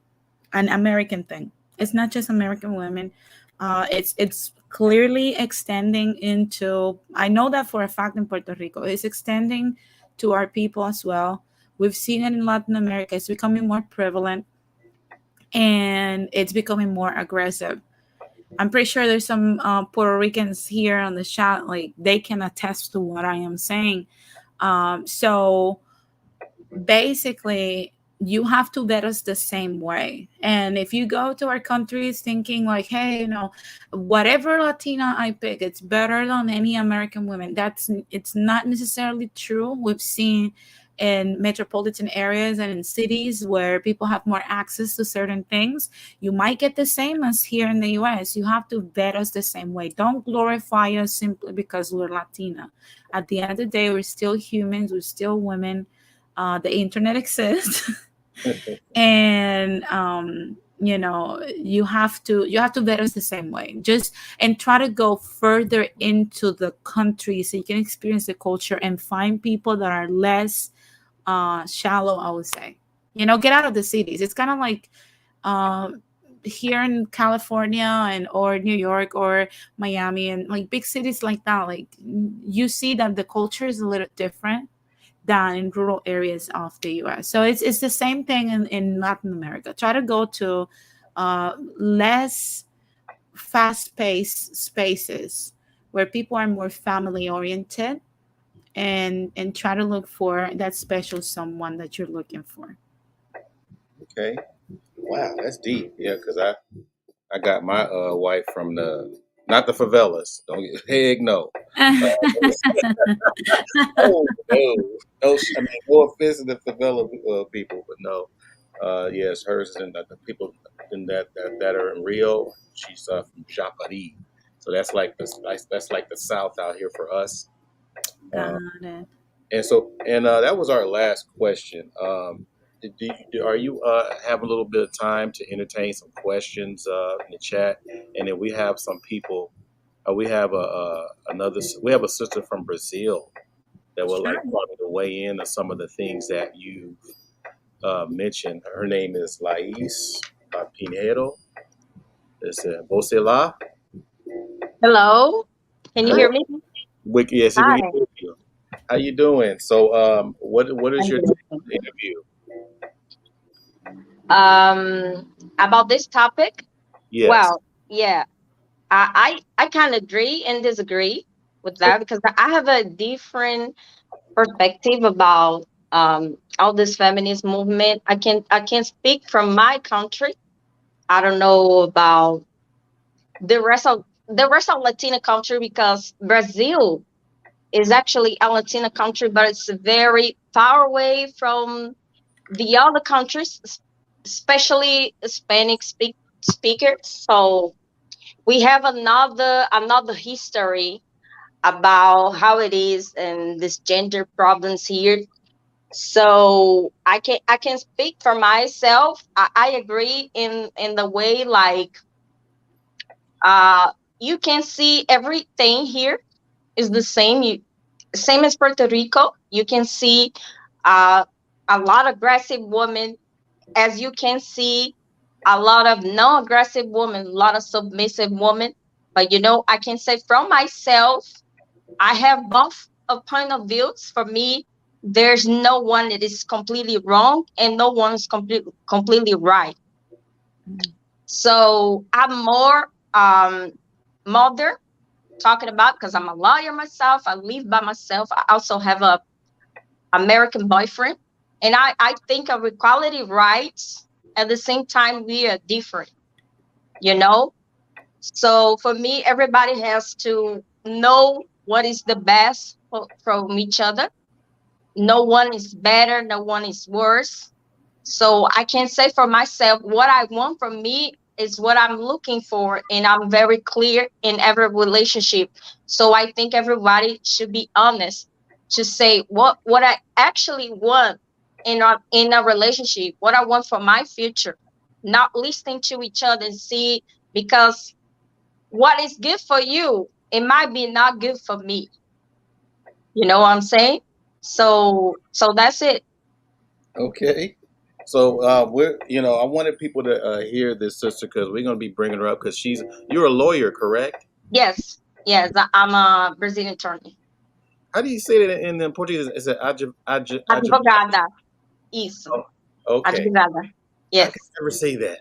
American thing. It's not just American women. It's clearly extending into. I know that for a fact in Puerto Rico. It's extending to our people as well. We've seen it in Latin America. It's becoming more prevalent, and it's becoming more aggressive. I'm pretty sure there's some Puerto Ricans here on the chat, like they can attest to what I am saying. So basically you have to vet us the same way. And if you go to our countries thinking like, hey, whatever Latina I pick, it's better than any American woman, it's not necessarily true. We've seen in metropolitan areas and in cities where people have more access to certain things, you might get the same as here in the US. You have to vet us the same way. Don't glorify us simply because we're Latina. At the end of the day, we're still humans, we're still women. The internet exists. And you have to vet us the same way, just and try to go further into the country so you can experience the culture and find people that are less shallow, I would say. Get out of the cities. It's kind of like here in California and or New York or Miami and like big cities like that, like you see that the culture is a little different than in rural areas of the US. So it's the same thing in Latin America. Try to go to less fast-paced spaces where people are more family oriented, and try to look for that special someone that you're looking for. Okay. Wow, that's deep. Yeah, because I got my wife from not the favelas. Don't get heck no. Oh no, no. I mean, no offense to the favela people, but no. Yes, hers and the people in that are in Rio. She's from Japari, so that's like the South out here for us. Got Uh, it. and that was our last question. Are you have a little bit of time to entertain some questions in the chat, and then we have some people. We have we have a sister from Brazil that would like Sure. probably to weigh in on some of the things that you mentioned. Her name is Lais Pinheiro. It's Você lá? Hello, can you Hi. hear me? Yes, we can Hi, hear you. How you doing? So, what is I'm your good. interview? About this topic, Yes. well, yeah, I kind of agree and disagree with that because I have a different perspective about all this feminist movement. I can speak from my country. I don't know about the rest of Latina country because Brazil is actually a Latina country, but it's very far away from the other countries, especially Hispanic speakers. So we have another history about how it is and this gender problems here. So I can speak for myself. I agree in the way like uh you can see everything here is the same. Same as Puerto Rico. You can see uh, a lot of aggressive women, as you can see a lot of non-aggressive women, a lot of submissive women. But I can say from myself, I have both a point of views. For me, there's no one that is completely wrong and no one is completely right. Mm. So I'm more modern talking about because I'm a lawyer myself. I live by myself. I also have a American boyfriend. And I think of equality rights at the same time we are different, you know? So for me, everybody has to know what is the best from each other. No one is better, no one is worse. So I can say for myself, what I want from me is what I'm looking for, and I'm very clear in every relationship. So I think everybody should be honest to say what I actually want in a relationship, what I want for my future, not listening to each other and see because what is good for you it might be not good for me. You know what I'm saying? So that's it. Okay. So we're, I wanted people to hear this sister because we're gonna be bringing her up because you're a lawyer, correct? Yes, yes, I'm a Brazilian attorney. How do you say that in Portuguese? Is it Advogada. Isso. Oh, okay. Advogada. I Yes. can never say that.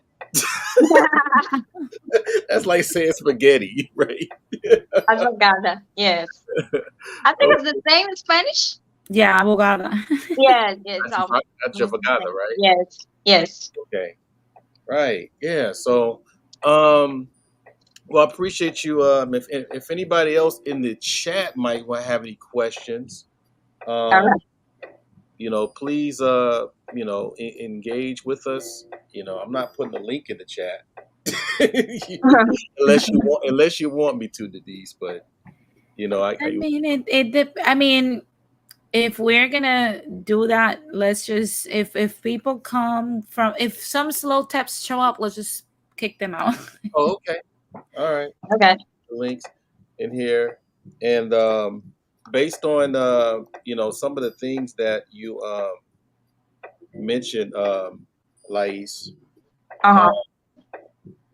That's like saying spaghetti, right? Advogada. Yes. I think it's the same in Spanish. Yeah, abogada. Yes, yes. Advogada, right? Yes, yes. Okay. Right. Yeah. So, well, I appreciate you. If anybody else in the chat might have any questions, All um, right. please, engage with us. I'm not putting a link in the chat unless you want me to, Denise. But I mean, I mean, if we're gonna do that, let's just if people come from if some slow taps show up, let's just kick them out. Oh, okay. All right. Okay. The links in here, and based on some of the things that you mentioned, Lais, Uh-huh.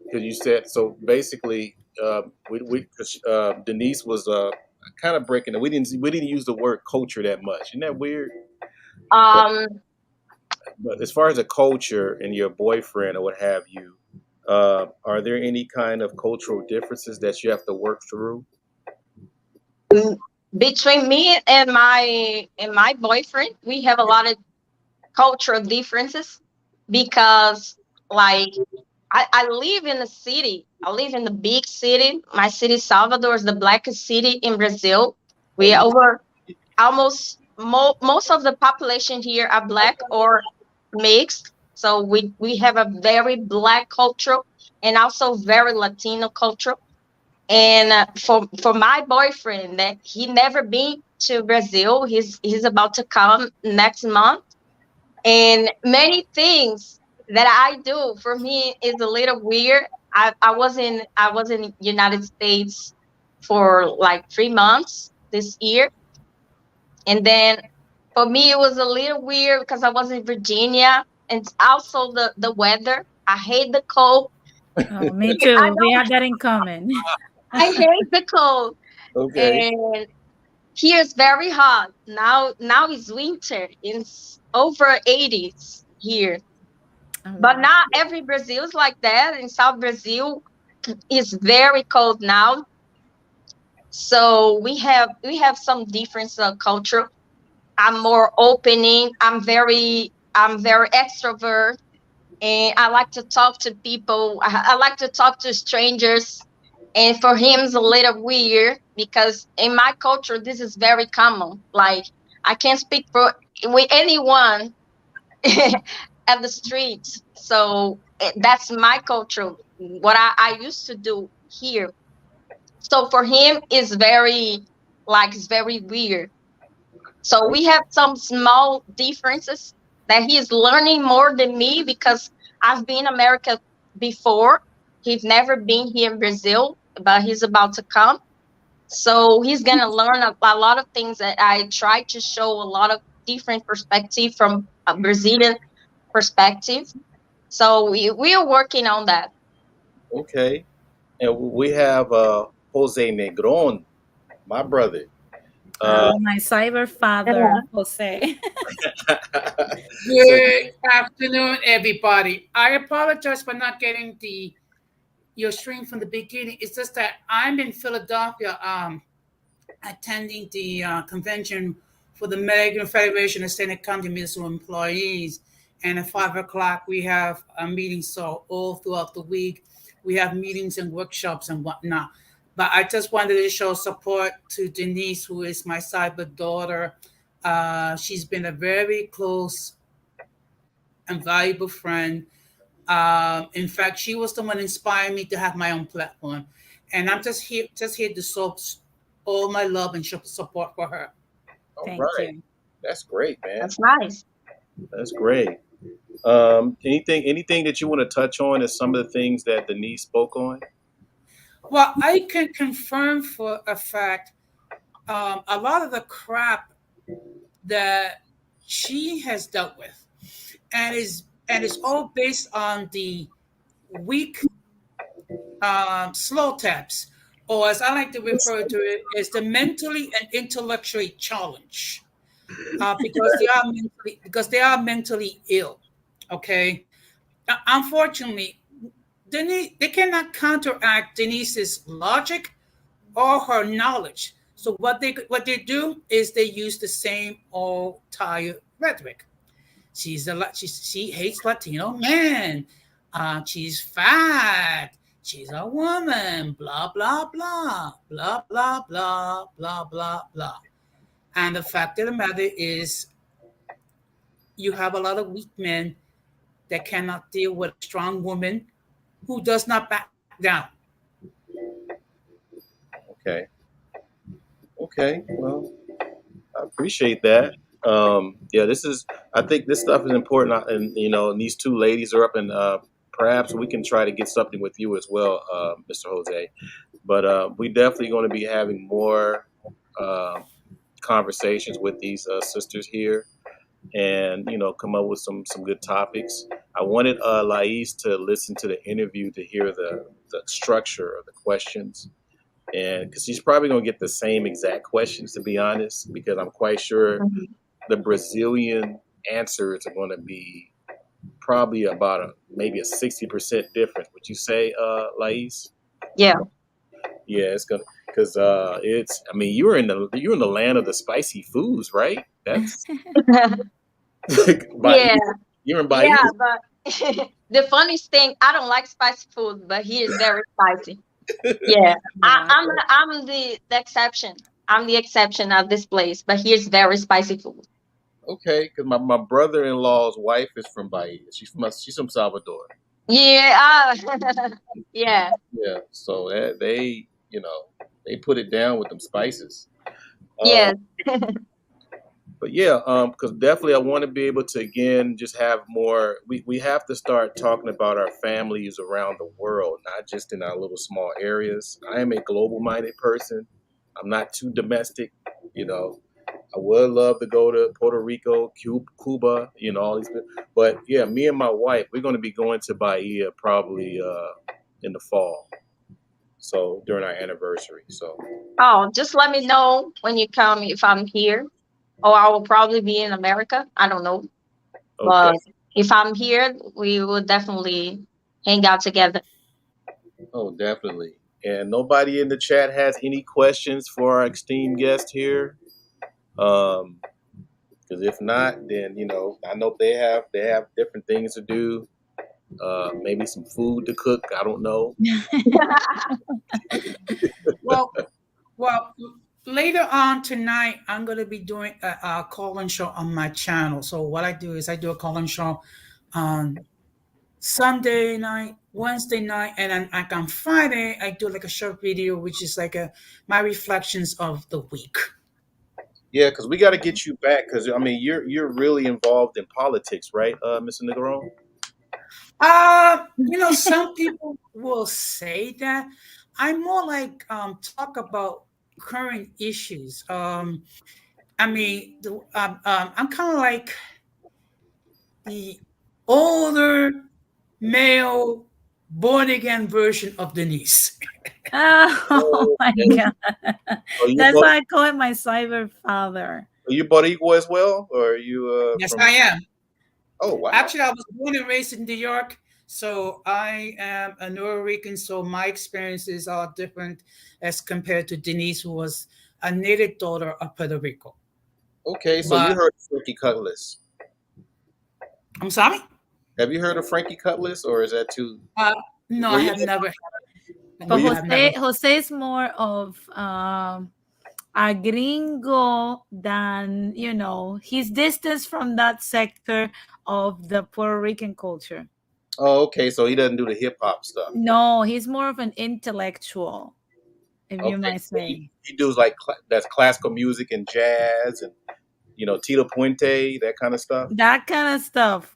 because you said so. Basically, Denise was kind of breaking it. We didn't use the word culture that much. Isn't that weird? Um, But as far as a culture and your boyfriend or what have you, are there any kind of cultural differences that you have to work through? between me and my boyfriend, we have a lot of cultural differences because, like, I live in a city. I live in the big city. My city, Salvador, is the blackest city in Brazil. Oh, We you, are over almost most of the population here are black or mixed. So we have a very black culture and also very Latino culture. And for my boyfriend, that he never been to Brazil, he's about to come next month, and many things that I do for me is a little weird. I was in United States for like 3 months this year, and then for me it was a little weird because I was in Virginia, and also the weather. I hate the cold. Oh, me I too. We don't. have that in common. I hate the cold, okay. and here it's very hot. Now it's winter. It's over 80s here. Oh, But wow. not every Brazil is like that. In South Brazil, it's very cold now. So we have some difference of culture. I'm more opening. I'm very extrovert, and I like to talk to people. I like to talk to strangers. And for him, it's a little weird because in my culture, this is very common. Like, I can't speak with anyone at the streets. So that's my culture. What I used to do here. So for him, it's very weird. So we have some small differences that he is learning more than me because I've been in America before. He's never been here in Brazil, but he's about to come. So he's gonna learn a lot of things that I try to show a lot of different perspective from a Brazilian perspective. So we are working on that. Okay. And we have Jose Negron, my brother. My cyber father, Jose. So, Good afternoon, everybody. I apologize for not getting your stream from the beginning. It's just that I'm in Philadelphia, attending the convention for the American Federation of State and County Municipal Employees. And at 5 o'clock, we have a meeting. So all throughout the week, we have meetings and workshops and whatnot. But I just wanted to show support to Denisse, who is my cyber daughter. She's been a very close and valuable friend. In fact, she was the one inspiring me to have my own platform. And I'm just here to show all my love and support for her. all Thank right. you. That's great, man. That's nice. That's great. Anything that you want to touch on is some of the things that Denise spoke on? Well, I can confirm for a fact a lot of the crap that she has dealt with, and is all based on the weak slow taps, or as I like to refer to it, is the mentally and intellectually challenged, because they are mentally ill. Okay, unfortunately, Denise, they cannot counteract Denise's logic or her knowledge. So what they do is they use the same old tired rhetoric. She hates Latino men. She's fat. She's a woman. Blah blah blah blah blah blah blah blah blah. And the fact of the matter is, you have a lot of weak men that cannot deal with a strong woman who does not back down. Okay. Okay. Well, I appreciate that. Yeah, I think this stuff is important. And, and these two ladies are up, and perhaps we can try to get something with you as well, Mr. Jose. But we definitely going to be having more conversations with these sisters here, and come up with some good topics. I wanted Lais to listen to the interview to hear the structure of the questions, and because she's probably going to get the same exact questions, to be honest, because I'm quite sure the Brazilian answers are going to be probably about maybe a 60% difference. Would you say, Lais? Yeah. Yeah, it's gonna, because it's. I mean, you're in the land of the spicy foods, right? That's Yeah. You're in Bahia. Yeah, but the funniest thing, I don't like spicy food, but he is very spicy. Yeah, I'm the exception. I'm the exception of this place, but here's very spicy food. Okay, because my brother-in-law's wife is from Bahia. She's from Salvador. Yeah, yeah, Yeah, so they put it down with them spices. yes. But yeah, because definitely I want to be able to again just have more. We have to start talking about our families around the world, not just in our little small areas. I am a global-minded person. I'm not too domestic. I would love to go to Puerto Rico, Cuba, all these. But yeah, me and my wife, we're going to be going to Bahia probably in the fall. So during our anniversary. So Oh, just let me know when you come if I'm here, or I will probably be in America. I don't know, okay. but if I'm here, we will definitely hang out together. Oh, definitely. And nobody in the chat has any questions for our esteemed guest here. Because if not, then I know they have different things to do. Maybe some food to cook. I don't know. Well, well, later on tonight, I'm going to be doing a call-in show on my channel. So what I do is I do a call-in show on Sunday night, Wednesday night, and then like on Friday, I do like a short video, which is like my reflections of the week. Yeah, because we got to get you back. Because I mean, you're really involved in politics, right, Mr. Negron? Some people will say that. I'm more like talk about current issues. I mean, I'm kind of like the older male born again version of Denisse. Oh my Okay. god. That's why I call him my cyber father. Are you Boricua as well, or are you Yes, from? I am. Oh wow. Actually, I was born and raised in New York, so I am a Rican. So my experiences are different as compared to Denisse, who was a native daughter of Puerto Rico. Okay, so you heard of Frankie Cutlass? I'm sorry. Have you heard of Frankie Cutlass, or is that too? No, I have never. But Jose is more of a gringo than he's distanced from that sector of the Puerto Rican culture. Oh, okay. So he doesn't do the hip hop stuff. No, he's more of an intellectual, if you might say. He does like that's classical music and jazz and Tito Puente, that kind of stuff. That kind of stuff.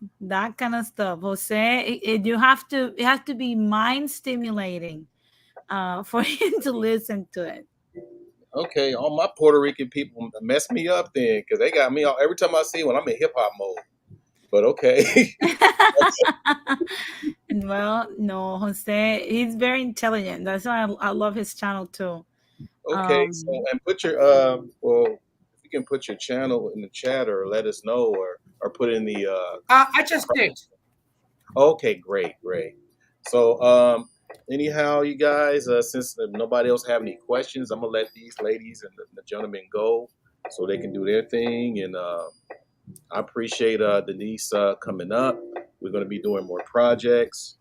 Jose, it has to be mind stimulating for him to listen to it. Okay, all my Puerto Rican people mess me up then, because they got me all every time I see one. I'm in hip hop mode. But okay, And well, no, Jose, he's very intelligent. That's why I love his channel too. okay. So and put your well, if you can put your channel in the chat or let us know or put in the I just did. Okay, great, great. So, anyhow, you guys, since nobody else have any questions, I'm gonna let these ladies and the gentlemen go so they can do their thing. And I appreciate Denisse coming up. We're gonna be doing more projects.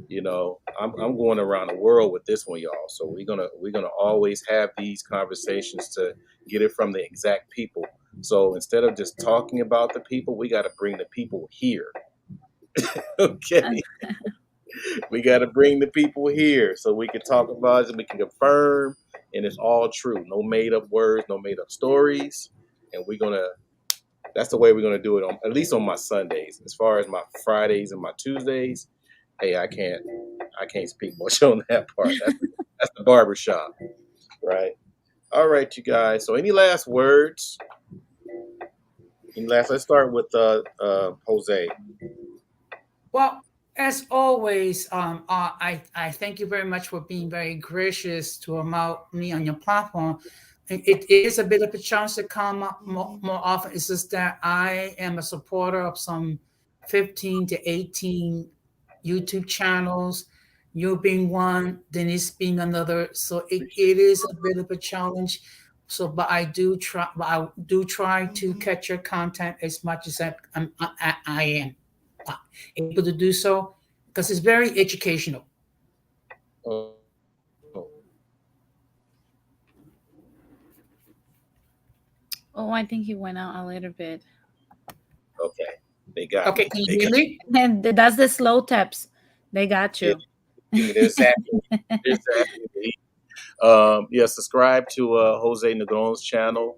You know, I'm going around the world with this one, y'all. So we're gonna always have these conversations to get it from the exact people. So instead of just talking about the people, we got to bring the people here. Okay. We got to bring the people here so we can talk about it and we can confirm, and it's all true. No made up words, no made up stories. And that's the way we're gonna do it on at least on my Sundays. As far as my Fridays and my Tuesdays, hey, I can't speak much on that part. That's the barbershop, right? All right, you guys. So any last words? Let's start with Jose. Well, as always, I thank you very much for being very gracious to allow me on your platform. It is a bit of a chance to come up more often. It's just that I am a supporter of some 15 to 18 YouTube channels, you being one, Denise being another. So it is a bit of a challenge. So, but I do try to catch your content as much as I am able to do so, because it's very educational. Oh, Oh, I think he went out a little bit. okay. They got Okay, me. can They you hear got me? And that's the slow taps. They got Yeah, you. there's that. There's that. Yeah, subscribe to Jose Negron's channel.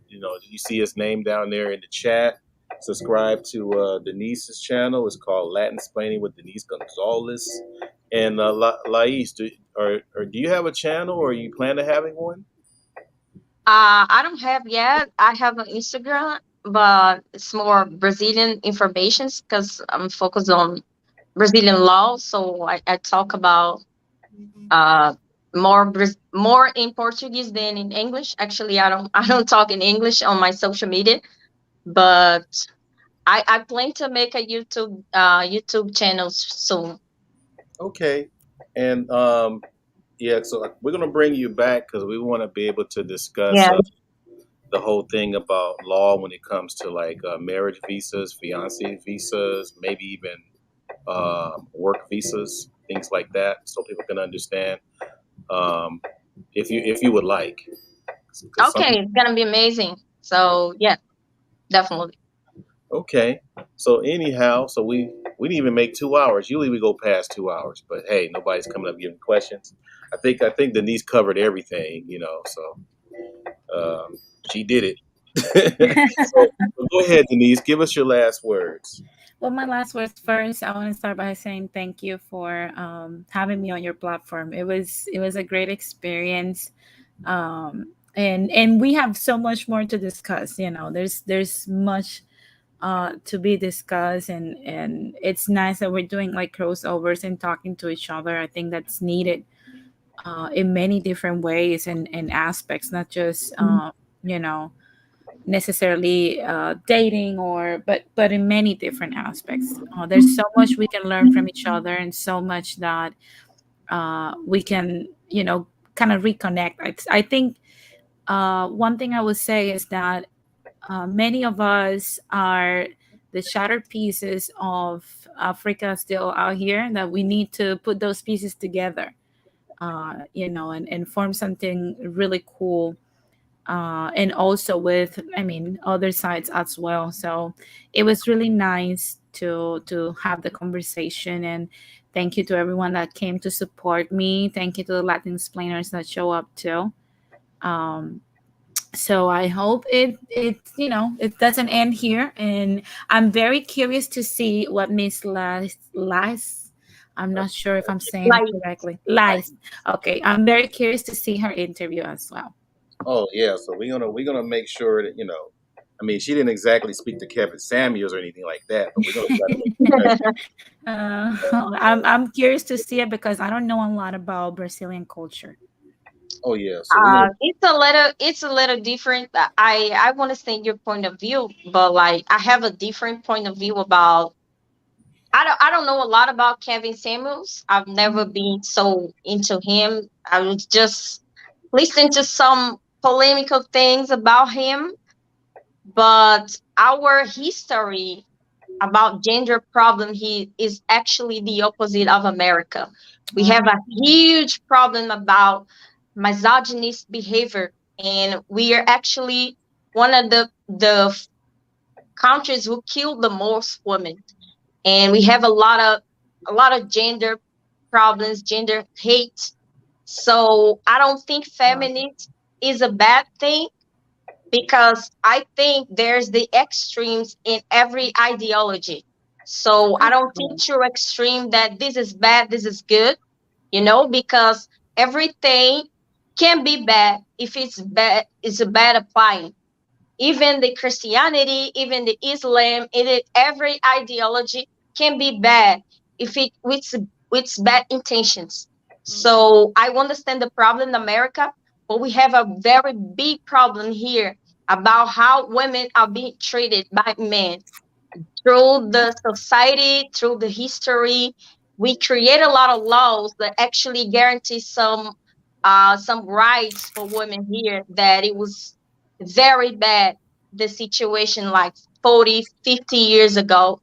You see his name down there in the chat. Subscribe to Denisses Channel. It's called Latin Explaining with Denisse Gonzalez. And Lais, do you have a channel or you plan to having one? I don't have yet. I have an Instagram, but it's more Brazilian information because I'm focused on Brazilian law. So I talk about uh more in Portuguese than in English. Actually, I don't talk in English on my social media, but I plan to make a YouTube channel soon. Okay. And yeah, so we're gonna bring you back because we want to be able to discuss Yeah. the whole thing about law when it comes to like marriage visas, fiance visas, maybe even work visas, things like that, so people can understand. Um, if you would like, 'cause some Okay, people. it's gonna be amazing. So yeah, definitely. Okay, so anyhow, so we didn't even make 2 hours. Usually we go past 2 hours, but hey, nobody's coming up giving questions. I think Denisse covered everything, so she did it. So go ahead, Denisse. Give us your last words. Well, my last words first. I want to start by saying thank you for having me on your platform. It was a great experience, and we have so much more to discuss. There's much to be discussed, and it's nice that we're doing like crossovers and talking to each other. I think that's needed in many different ways and aspects, not just you know necessarily dating but in many different aspects. There's so much we can learn from each other and so much that we can kind of reconnect. I think one thing I would say is that many of us are the shattered pieces of Africa still out here, that we need to put those pieces together, and form something really cool, and also with, I mean, other sides as well. So it was really nice to have the conversation, and thank you to everyone that came to support me. Thank you to the Latin explainers that show up too. um, so I hope it doesn't end here, and I'm very curious to see what Miss Las I'm not sure if I'm saying Like, it correctly. Lies. Okay, I'm very curious to see her interview as well. Oh yeah, so we're gonna make sure that I mean, she didn't exactly speak to Kevin Samuels or anything like that, but we're gonna try to make sure that, I'm curious to see it because I don't know a lot about Brazilian culture. oh yeah, so we're gonna it's a little different. I understand your point of view, but like I have a different point of view about. I don't know a lot about Kevin Samuels. I've never been so into him. I was just listening to some polemical things about him, but our history about gender problem he is actually the opposite of America. We have a huge problem about misogynist behavior, and we are actually one of the countries who kill the most women. And we have a lot of gender problems, gender hate. So I don't think feminist is a bad thing, because I think there's the extremes in every ideology. So I don't think true extreme that this is bad, this is good, because everything can be bad if it's a bad applying. Even the Christianity, even the Islam, every ideology can be bad if it with bad intentions. So I understand the problem in America, but we have a very big problem here about how women are being treated by men through the society, through the history. We create a lot of laws that actually guarantee some rights for women here, that it was very bad, the situation like 40, 50 years ago.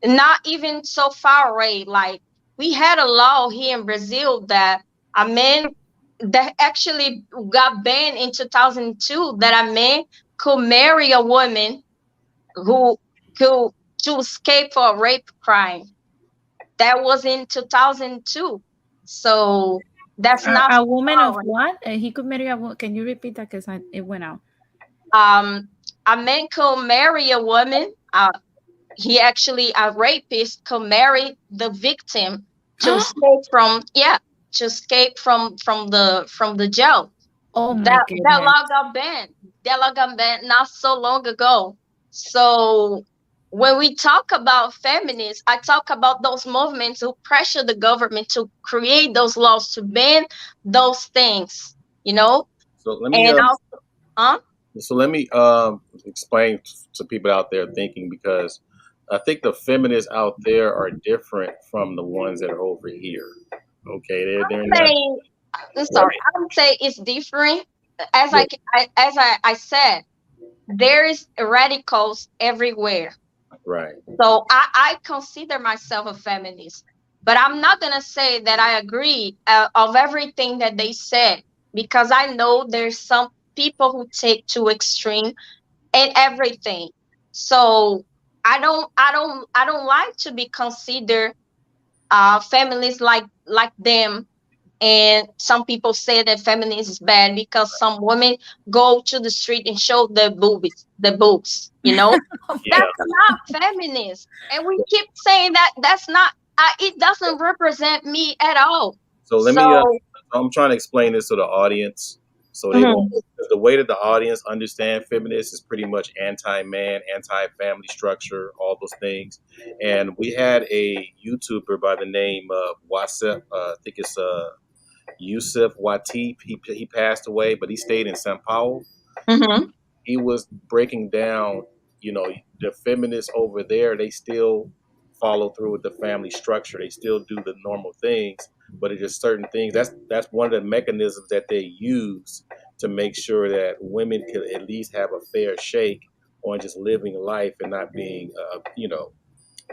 Not even so far away. Like, we had a law here in Brazil that a man that actually got banned in 2002, that a man could marry a woman who could to escape for a rape crime. That was in 2002. So that's not A so woman far of away. what? He could marry a woman. Can you repeat that? Because it went out. A man could marry a woman. He actually, a rapist could marry the victim to escape from, yeah, to escape from the jail. Oh my That goodness. law got banned. That law got banned not so long ago. So when we talk about feminists, I talk about those movements who pressure the government to create those laws to ban those things, you know? so let me And also, huh? so let me explain to people out there thinking, because I think the feminists out there are different from the ones that are over here. Okay, they're not Saying, I'm sorry, right. I would say it's different. As Yeah, I said, there is radicals everywhere. right. So I consider myself a feminist, but I'm not gonna say that I agree of everything that they said, because I know there's some people who take to extreme in everything. So I don't like to be considered feminist like them. And some people say that feminism is bad because some women go to the street and show their boobs. Yeah. That's not feminist. And we keep saying that that's not. It doesn't represent me at all. So let me. So, I'm trying to explain this to the audience, so they won't. mhm, The way that the audience understand feminists is pretty much anti-man, anti-family structure, all those things. And we had a YouTuber by the name of Wasef. I think it's Yusuf Watip. He passed away, but he stayed in Sao Paulo. mhm, He was breaking down, the feminists over there, they still follow through with the family structure. They still do the normal things, but it's just certain things. That's one of the mechanisms that they use to make sure that women could at least have a fair shake on just living life and not being,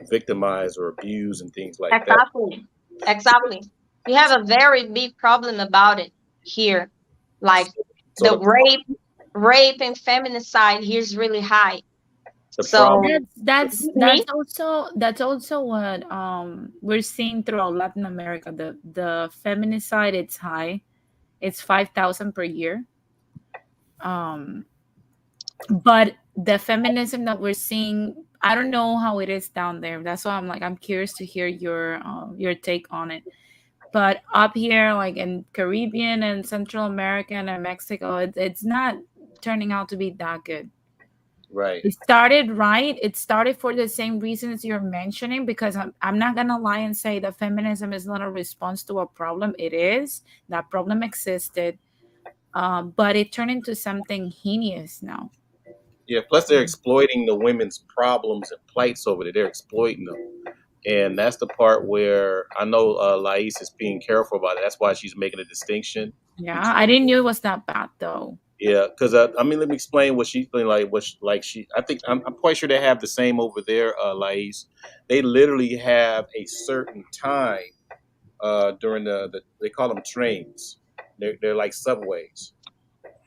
victimized or abused and things like that. exactly, exactly. We have a very big problem about it here. Like, So the rape and feminicide here is really high. the So, problem, me, That's also what we're seeing throughout Latin America. The feminicide, it's high. It's 5,000 per year. Um, but the feminism that we're seeing I don't know how it is down there. That's why I'm curious to hear your take on it. But up here, like in Caribbean and Central America and Mexico, it's not turning out to be that good. Right. It started right. It started for the same reasons you're mentioning, because I'm not going to lie and say that feminism is not a response to a problem. It is. That problem existed. But it turned into something heinous now. Yeah. Plus, they're exploiting the women's problems and plights over there. They're exploiting them, and that's the part where I know Lais is being careful about it. That's why she's making a distinction. Yeah, I didn't know it was that bad though. Yeah, because I mean, let me explain what she's been like. I think I'm quite sure they have the same over there, Lais. They literally have a certain time during they call them trains. They're like subways.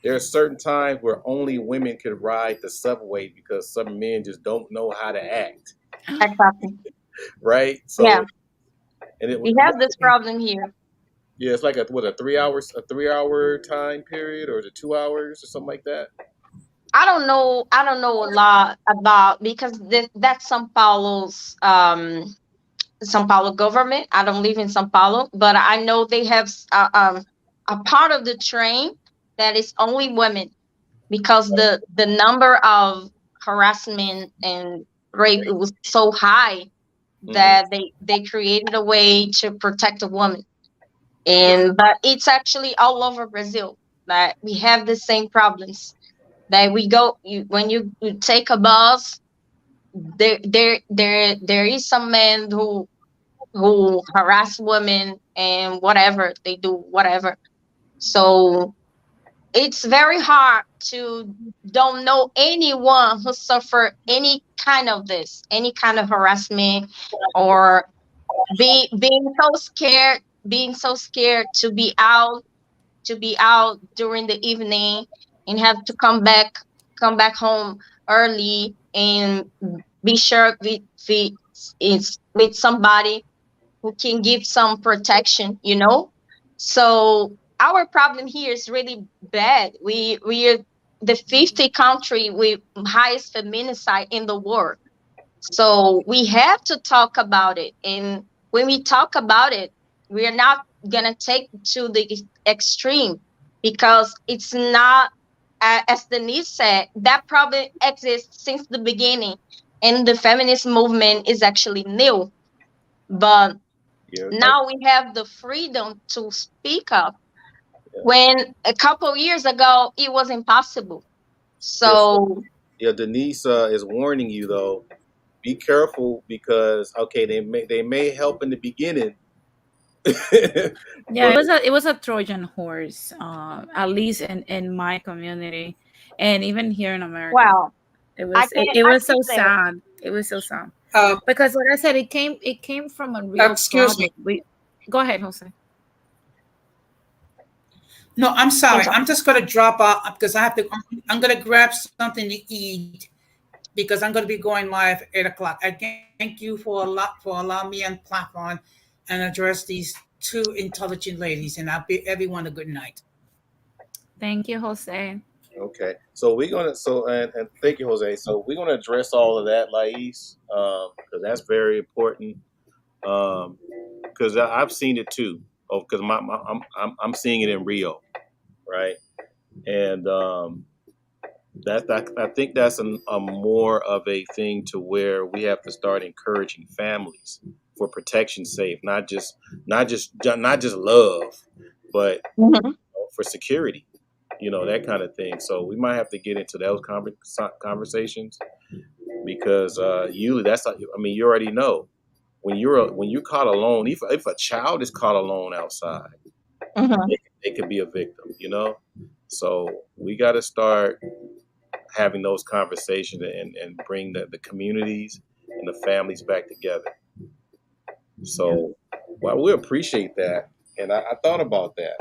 There are certain times where only women could ride the subway because some men just don't know how to act, Exactly. right? Yeah, So, and it we have this problem here. yeah, it's like a 3 hour time period, or is it 2 hours or something like that? I don't know. I don't know a lot about, because that's São Paulo government. I don't live in São Paulo, but I know they have a part of the train that is only women, because the number of harassment and rape, it was so high Hmm. that they created a way to protect a woman. And but it's actually all over Brazil that we have the same problems. That we go, when you take a bus, there is some men who harass women and whatever they do, whatever. So it's very hard to don't know anyone who suffered any kind of this, any kind of harassment, or being so scared to be out during the evening and have to come back home early and be sure it's with somebody who can give some protection, you know. So our problem here is really bad. We are the 50th country with highest feminicide in the world. So we have to talk about it. And when we talk about it, we are not going to take to the extreme, because it's not, as Denise said, that problem exists since the beginning. And the feminist movement is actually new. But Yeah, like now we have the freedom to speak up, yeah, when a couple years ago it was impossible. yeah, so, So yeah. Denise is warning you though. Be careful because okay, they may help in the beginning, Yeah, but it was a Trojan horse, at least in my community, and even here in America. well, It I was can so say it. sad. It was so sad Uh, because, like I said, it came from a real excuse problem. me. We Go ahead, Jose. No, I'm I'm sorry. sorry. I'm just gonna drop out because I have to. I'm gonna grab something to eat because I'm gonna be going live at 8 o'clock. I thank you for allowing me on platform and address these two intelligent ladies, and I'll bid everyone a good night. Thank you, Jose. okay. So we're gonna and thank you, Jose. So we're gonna address all of that, Lais, because that's very important. Because I've seen it too. Oh, because I'm seeing it in Rio, right? And I think that's a more of a thing to where we have to start encouraging families for protection's sake, not just love, but Mhm. for security, that kind of thing. So we might have to get into those conversations because usually I mean, you already know when you're caught alone, if a child is caught alone outside, Mhm. they could be a victim. So we got to start having those conversations and bring the communities and the families back together. So, well, we appreciate that, and I thought about that.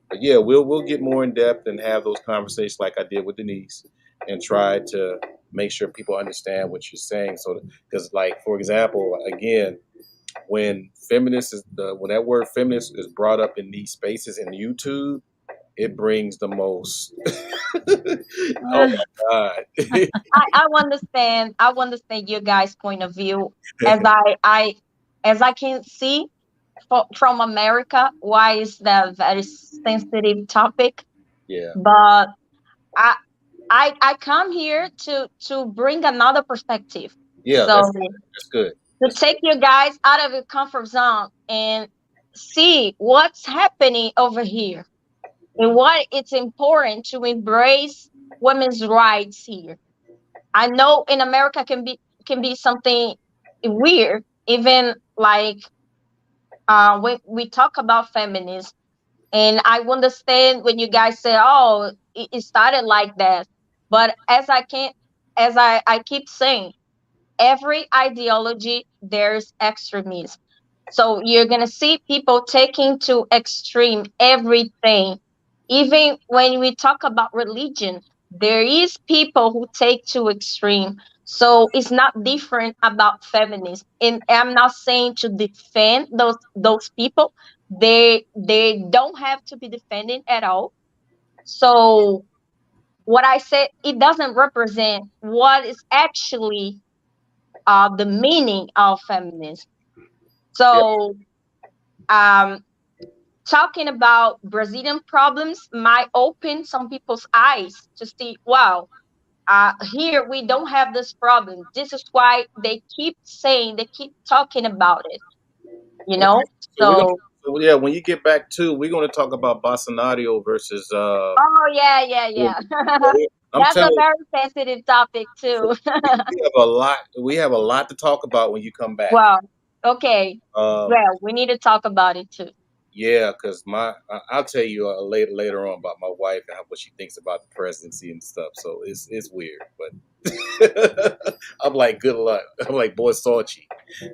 But yeah, we'll get more in depth and have those conversations like I did with Denise, and try to make sure people understand what you're saying. So, because like for example, again, when that word feminist is brought up in these spaces in YouTube, it brings the most. Oh my God. I understand. I understand your guys' point of view. As I can see from America, why is that a very sensitive topic? Yeah. But I I come here to bring another perspective. Yeah, So that's good. to take you guys out of your comfort zone and see what's happening over here and why it's important to embrace women's rights here. I know in America can be something weird, even like when we talk about feminism. And I understand when you guys say, "Oh, it started like that," but I keep saying, every ideology there's extremism. So you're gonna see people taking to extreme everything. Even when we talk about religion, there is people who take to extreme. So it's not different about feminism. And I'm not saying to defend those people. They don't have to be defended at all. So what I said, it doesn't represent what is actually the meaning of feminism. Yeah. So, um, talking about Brazilian problems might open some people's eyes to see, wow, here we don't have this problem. This is why they keep saying, they keep talking about it, you Okay. know? So we're gonna. So, So yeah, when you get back to, we're gonna talk about Bolsonaro versus. oh, yeah, yeah, Yeah. yeah. I'm That's a telling you, very sensitive topic, too. we have a lot. We have a lot to talk about when you come back. Well, okay. Um, Well, we need to talk about it, too. Yeah, because I'll tell you later on about my wife and what she thinks about the presidency and stuff. So it's weird, but I'm like, good luck. I'm like, boy, Salchi.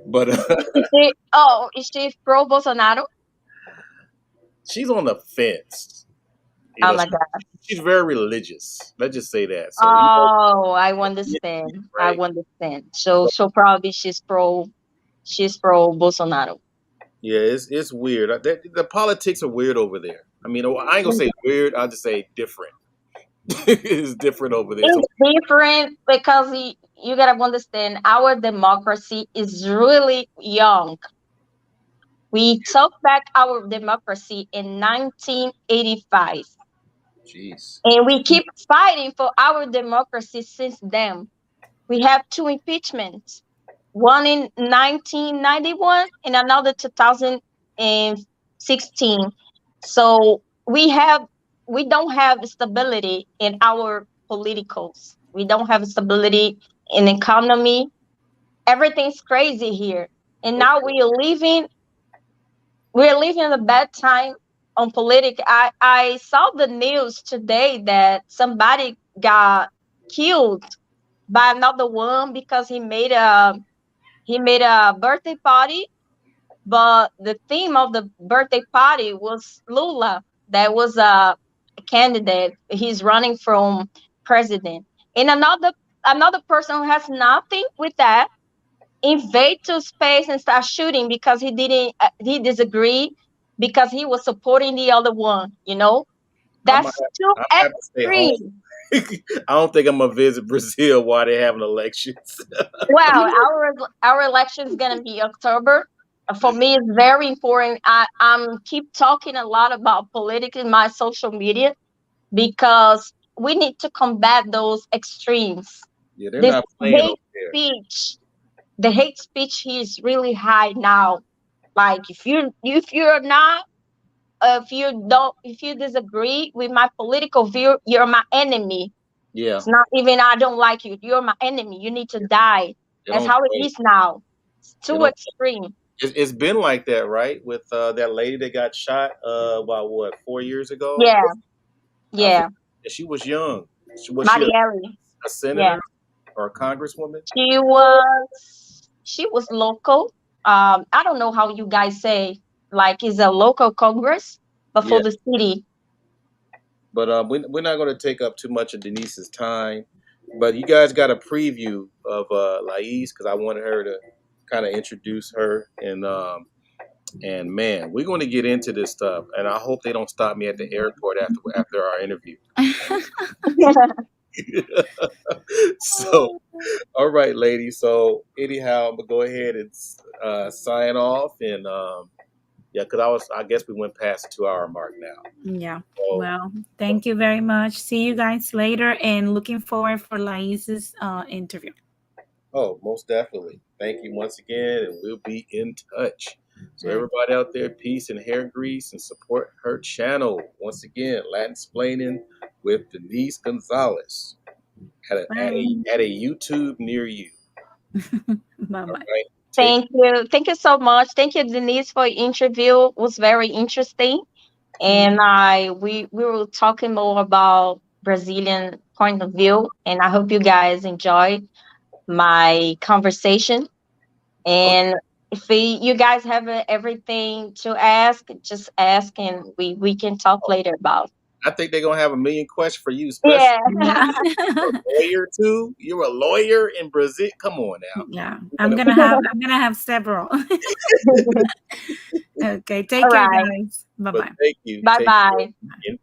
But Is she pro Bolsonaro? she's on the fence. You Oh know, my God. she's very religious. Let's just say that. So Oh, I yeah, understand. I right. understand. So So, so probably she's pro Bolsonaro. yeah, it's weird. The politics are weird over there. I mean, I ain't gonna say weird. I'll just say different. It's different over there. So It's different because you gotta understand our democracy is really young. We took back our democracy in 1985, jeez. and we keep fighting for our democracy since then. We have two impeachments, one in 1991 and another 2016. So we don't have stability in our politicals. We don't have stability in economy. Everything's crazy here. And now Okay. we're living a bad time on politics. I saw the news today that somebody got killed by another one because he made a birthday party, but the theme of the birthday party was Lula. That was a candidate. He's running from president. And another person who has nothing with that invade to space and start shooting because he disagreed because he was supporting the other one. I'm gonna That's too I'm gonna have to stay home. extreme. I don't think I'm gonna visit Brazil while they're having elections. Well, our election is gonna be October. For me, it's very important. I'm keep talking a lot about politics in my social media because we need to combat those extremes. Yeah, they're This not playing over hate there. speech, the hate speech is really high now. Like if you're not if you disagree with my political view, you're my enemy. Yeah, It's not even I don't like you. You're my enemy. You need to die. they That's don't how it play. is now. It's They too don't. extreme. It's been like that, right? With that lady that got shot about what 4 years ago. Yeah, I forget. yeah. She was young. Was she Marielle. a Yeah. senator or a congresswoman? She was local. I don't know how you guys say like is a local congress, but for Yeah, the city. but we're not going to take up too much of Denise's time. But you guys got a preview of Lais because I wanted her to kind of introduce her and And man, we're going to get into this stuff, and I hope they don't stop me at the airport after our interview. So, all right, ladies. So anyhow, I'm gonna go ahead and sign off, and yeah, because I guess we went past the 2-hour mark now. Yeah. So, Well, thank you very much. See you guys later, and looking forward for Lais's interview. oh, most definitely. Thank you once again, and we'll be in touch. So All right. everybody out there, peace and hair grease, and support her channel. Once again, Latin Splaining with Denisse Gonzalez at a YouTube near you. Bye All bye. right. Thank you so much. Thank you, Denise, for your interview. It was very interesting, and we were talking more about Brazilian point of view, and I hope you guys enjoyed my conversation. And if you guys have everything to ask, just ask, and we can talk later about. I think they're gonna have a million questions for you, especially Yeah. Yeah. a lawyer too. You're a lawyer in Brazil. Come on now. Yeah. I'm gonna have several. Okay. Take All care, right. guys. Bye But bye. thank you. Bye Take bye. care.